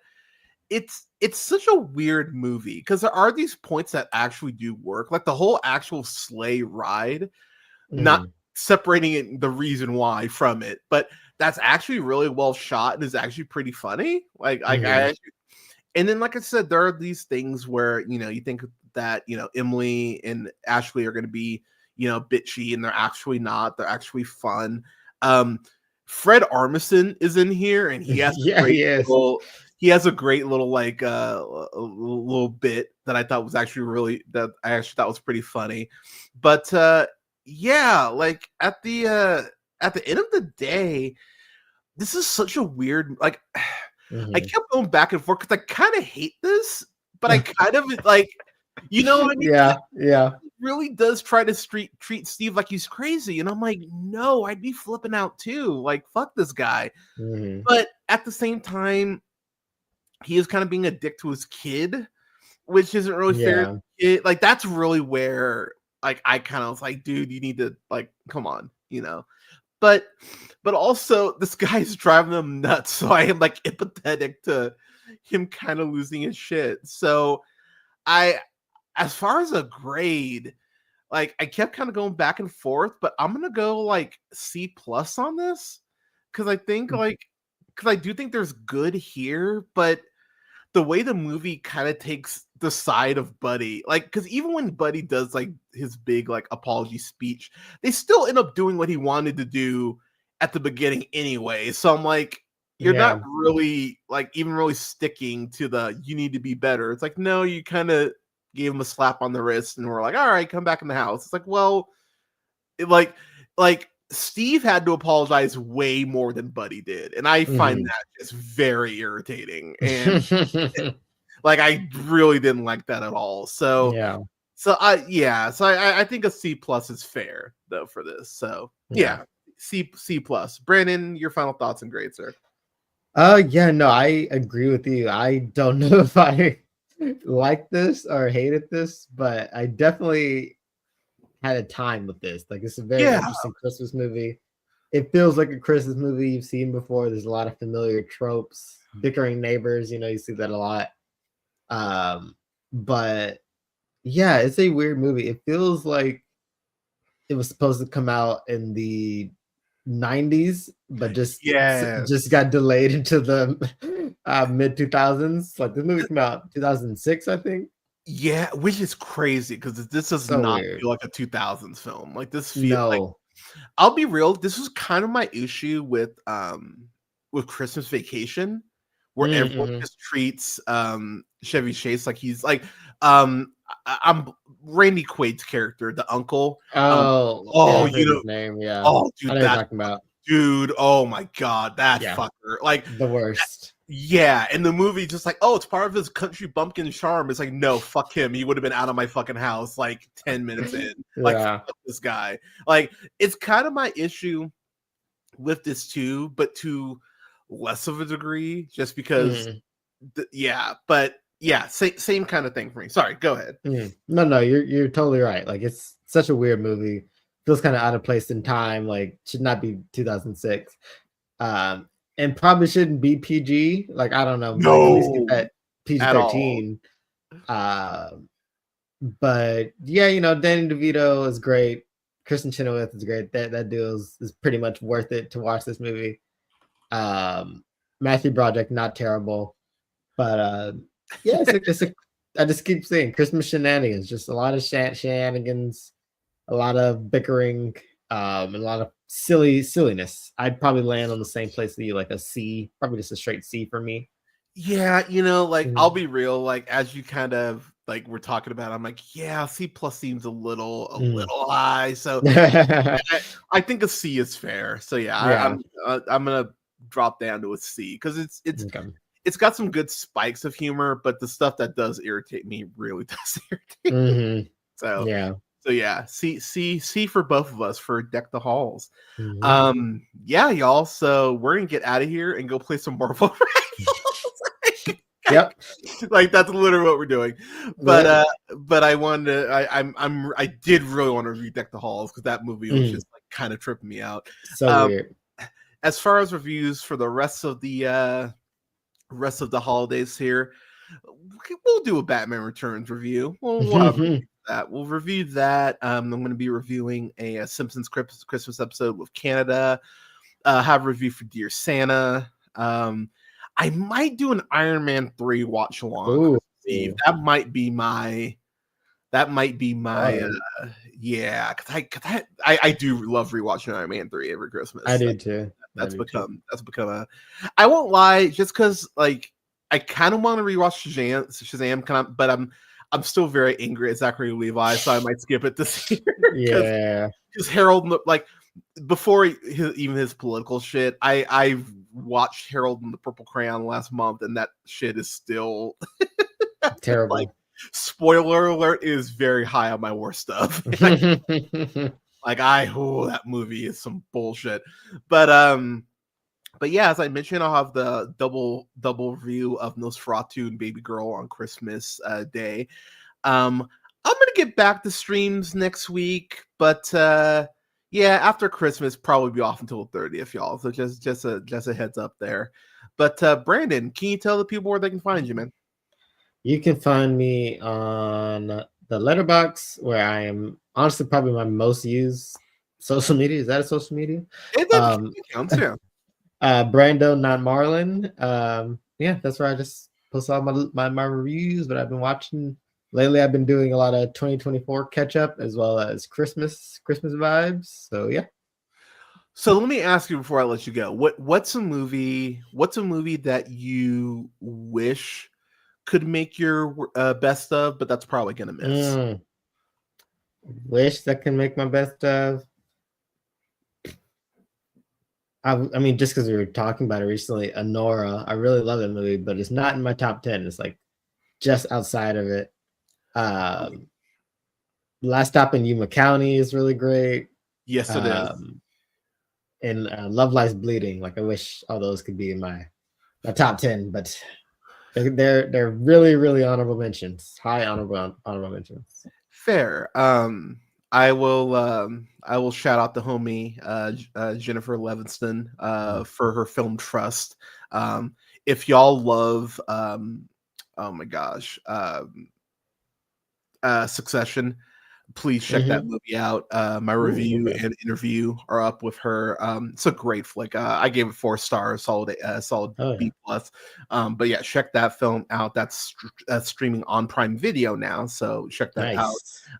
it's such a weird movie because there are these points that actually do work, like the whole actual sleigh ride, not Mhm. separating it, the reason why from it, but that's actually really well shot and is actually pretty funny. Like I Mhm. actually, and then like I said, there are these things where you think that Emily and Ashley are going to be bitchy, and they're actually not. They're actually fun. Um, Fred Armisen is in here, and he has a Yeah, great he is. little. Like little bit that I thought was actually thought was pretty funny, but yeah, like at the end of the day, this is such a weird like. I Mhm. kept going back and forth because I kind of hate this, but I kind of like, what I mean? 'Cause Yeah, yeah. it really does try to treat Steve like he's crazy, and I'm like, no, I'd be flipping out too. Like, fuck this guy. Mhm. But at the same time, he is kind of being a dick to his kid, which isn't really fair. Yeah. Like, that's really where like I kind of was like, dude, you need to like, come on. But also this guy's driving them nuts, so I am like empathetic to him kind of losing his shit. So I as far as a grade, like I kept kind of going back and forth, but I'm gonna go like C plus on this because I think because I do think there's good here, but the way the movie kind of takes the side of Buddy, like, because even when Buddy does like his big like apology speech, they still end up doing what he wanted to do at the beginning anyway. So I'm like, you're not Yeah. really like even really sticking to the you need to be better. It's like, no, you kind of gave him a slap on the wrist and we're like, all right, come back in the house. It's like, well, it, like Steve had to apologize way more than Buddy did, and I find Mhm. that just very irritating. And like I really didn't like that at all. So Yeah, I think a C plus is fair though for this. So yeah. yeah, C plus. Brandon, your final thoughts and grades, sir. Yeah, no, I agree with you. I don't know if I like this or hated this, but I definitely had a time with this. Like, it's a very Yeah, interesting Christmas movie. It feels like a Christmas movie you've seen before. There's a lot of familiar tropes, bickering neighbors, you see that a lot. Um, but yeah, it's a weird movie. It feels like it was supposed to come out in the 90s, but just yes, got delayed into the mid 2000s. Like, this movie came out 2006, I think. yeah, which is crazy because this does So not weird. feel like a 2000s film. Like this feel like No. I'll be real, this was kind of my issue with Christmas Vacation, where everyone Mhm. just treats Chevy Chase like he's like um I'm Randy Quaid's character, the uncle. Um Oh, yeah, oh, I forget his name, yeah. oh I dude, know you're that talking about. dude, oh my god, that Yeah, fucker. Like the worst. yeah, and the movie just like, oh, it's part of his country bumpkin charm. It's like, no, fuck him. He would have been out of my fucking house like 10 minutes in. Like, Yeah. fuck this guy. Like, it's kind of my issue with this too, but to less of a degree, just because, Mhm, yeah, but yeah, same kind of thing for me. Sorry, go ahead. mhm. No, no, you're totally right. Like, it's such a weird movie. Feels kinda out of place in time, like, should not be 2006. And probably shouldn't be PG. Like, I don't know, like, at least get No, that at all. PG-13. Um, but yeah, Danny DeVito is great. Kristen Chenoweth is great. That deal is pretty much worth it to watch this movie. Um, Matthew Broderick, not terrible, but yeah, it's a. I just keep saying Christmas shenanigans, just a lot of shenanigans, a lot of bickering, and a lot of silliness. I'd probably land on the same place that you, like a C, probably just a straight C for me. Yeah, like I'll Mhm. be real, like as you kind of like we're talking about, I'm like, yeah, C plus seems a Mhm. little high. So I think a C is fair. So yeah, Yeah. I'm gonna drop down to a C because Okay. it's got some good spikes of humor, but the stuff that does irritate me really does irritate me. Mhm. So Yeah. yeah, C for both of us for Deck the Halls. Mhm. Yeah, y'all. So we're gonna get out of here and go play some Marvel Rivals. Yep. Like that's literally what we're doing. But I wanted to, I did really want to review Deck the Halls because that movie was just like kind of tripping me out. So weird. As far as reviews for the rest of the holidays here, we'll do a Batman Returns review. We'll have a review of that. We'll review that. I'm going to be reviewing a Simpsons Christmas episode with Canada. Have a review for Dear Santa. I might do an Iron Man 3 watch along. That might be my yeah, because I do love rewatching Iron Man 3 every Christmas. I do too. That's become a, I won't lie, just because like I kind of want to rewatch Shazam, but I'm still very angry at Zachary Levi, so I might skip it this year. Yeah, because Harold, like before even his political shit, I watched Harold and the Purple Crayon last month, and that shit is still terrible. Like, spoiler alert, is very high on my worst stuff. That movie is some bullshit. But yeah, as I mentioned, I'll have the double review of Nosferatu and Baby Girl on Christmas Day. I'm gonna get back to streams next week, but yeah, after Christmas, probably be off until the 30th, y'all. So just a heads up there. But Brandon, can you tell the people where they can find you, man? You can find me on the Letterbox, where I am honestly probably my most used social media. Is that a social media? It counts, yeah. Brando, not Marlon. Yeah, that's where I just post all my reviews. But I've been watching lately. I've been doing a lot of 2024 catch up as well as Christmas vibes. So yeah. So let me ask you before I let you go. What's a movie that you wish could make your best of, but that's probably gonna miss? Wish that can make my best of. I mean, just because we were talking about it recently, Anora. I really love that movie, but it's not in my top 10. It's like just outside of it. Last Stop in Yuma County is really great. Yes, it is. And Love Lies Bleeding. Like I wish all those could be in my top 10, but they're really, really honorable mentions. High honorable mentions. Fair. I will shout out the homie Jennifer Levinston for her film Trust. If y'all love oh my gosh, Succession, please check that movie out. My review and interview are up with her. It's a great flick. I gave it 4 stars, solid B+. But yeah, check that film out. That's streaming on Prime Video now, so check that out.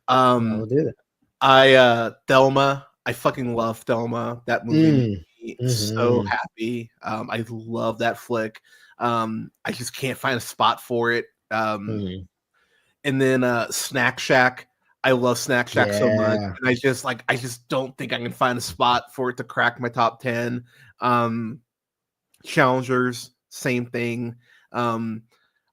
I'll do that. Thelma, I fucking love Thelma. That movie made me so happy. I love that flick. I just can't find a spot for it. And then Snack Shack. I love Snack Shack so much, and I just don't think I can find a spot for it to crack my top 10. Challengers, same thing.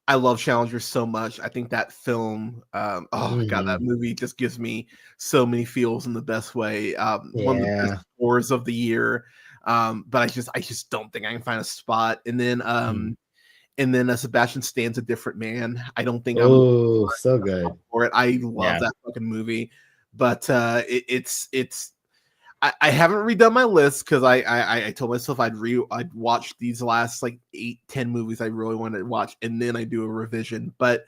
I love Challengers so much. I think that film, my god, that movie just gives me so many feels in the best way. One of the best scores of the year. But I just don't think I can find a spot. And then Sebastian Stan's A Different Man. I don't think I'm so good for it. I love that fucking movie, but it's I haven't redone my list because I told myself I'd watch these last like 8-10 movies I really wanted to watch, and then I do a revision. But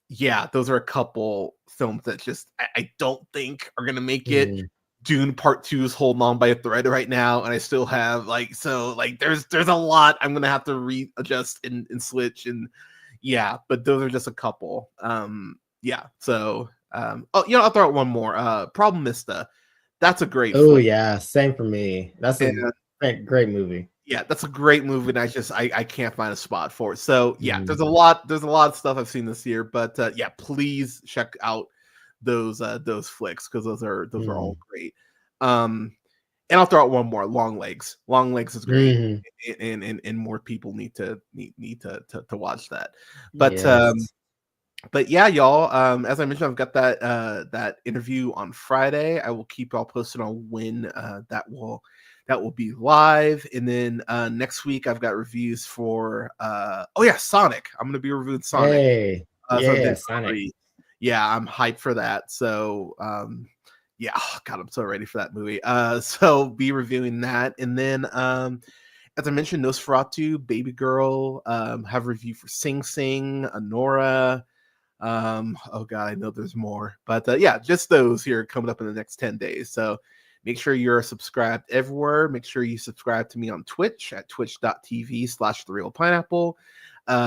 yeah, those are a couple films that just I don't think are gonna make it. Dune Part 2 is holding on by a thread right now, and I still have there's a lot I'm gonna have to readjust and switch, and yeah, but those are just a couple. Yeah, so I'll throw out one more. Problemista. That's a great flick. Yeah, same for me. That's a great movie. Yeah, that's a great movie, and I can't find a spot for it. So yeah, there's a lot of stuff I've seen this year, but yeah, please check out those flicks because those are all great. And I'll throw out one more. Long Legs is great, and more people need to watch that. But yeah, y'all. As I mentioned, I've got that interview on Friday. I will keep y'all posted on when that will that will be live. And then next week I've got reviews for Sonic. I'm gonna be reviewing Sonic. Hey, So yeah, then Sonic. yeah, I'm hyped for that. So yeah, oh, God, I'm so ready for that movie. So be reviewing that. And then as I mentioned, Nosferatu, Baby Girl, have a review for Sing Sing, Anora. Oh God, I know there's more, but yeah, just those here coming up in the next 10 days. So make sure you're subscribed everywhere. Make sure you subscribe to me on Twitch at twitch.tv/therealpineapple.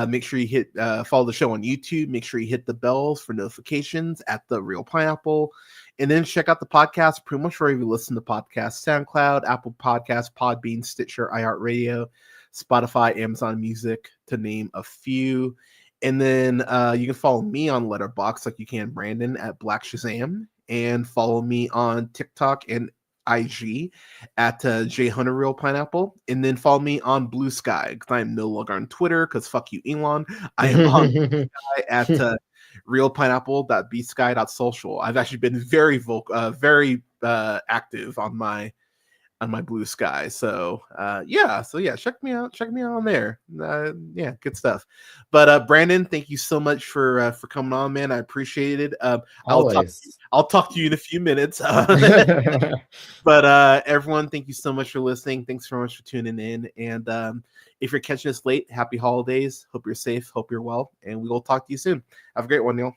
Make sure you hit follow the show on YouTube. Make sure you hit the bells for notifications at The Real Pineapple. And then check out the podcast pretty much wherever you listen to podcasts: SoundCloud, Apple Podcasts, Podbean, Stitcher, iHeartRadio, Spotify, Amazon Music, to name a few. And then you can follow me on Letterboxd like you can Brandon at Black Shazam, and follow me on TikTok and IG at J Hunter Real Pineapple, and then follow me on Blue Sky because I am no longer on Twitter because fuck you, Elon. I am on at realpineapple.bsky.social. I've actually been very vocal, very active on my Blue Sky. So check me out on there. Yeah, good stuff. But Brandon, thank you so much for coming on, man. I appreciate it. Always. I'll talk to you in a few minutes. But everyone, thank you so much for listening. Thanks so much for tuning in. And if you're catching us late, happy holidays. Hope you're safe. Hope you're well. And we will talk to you soon. Have a great one, Neil.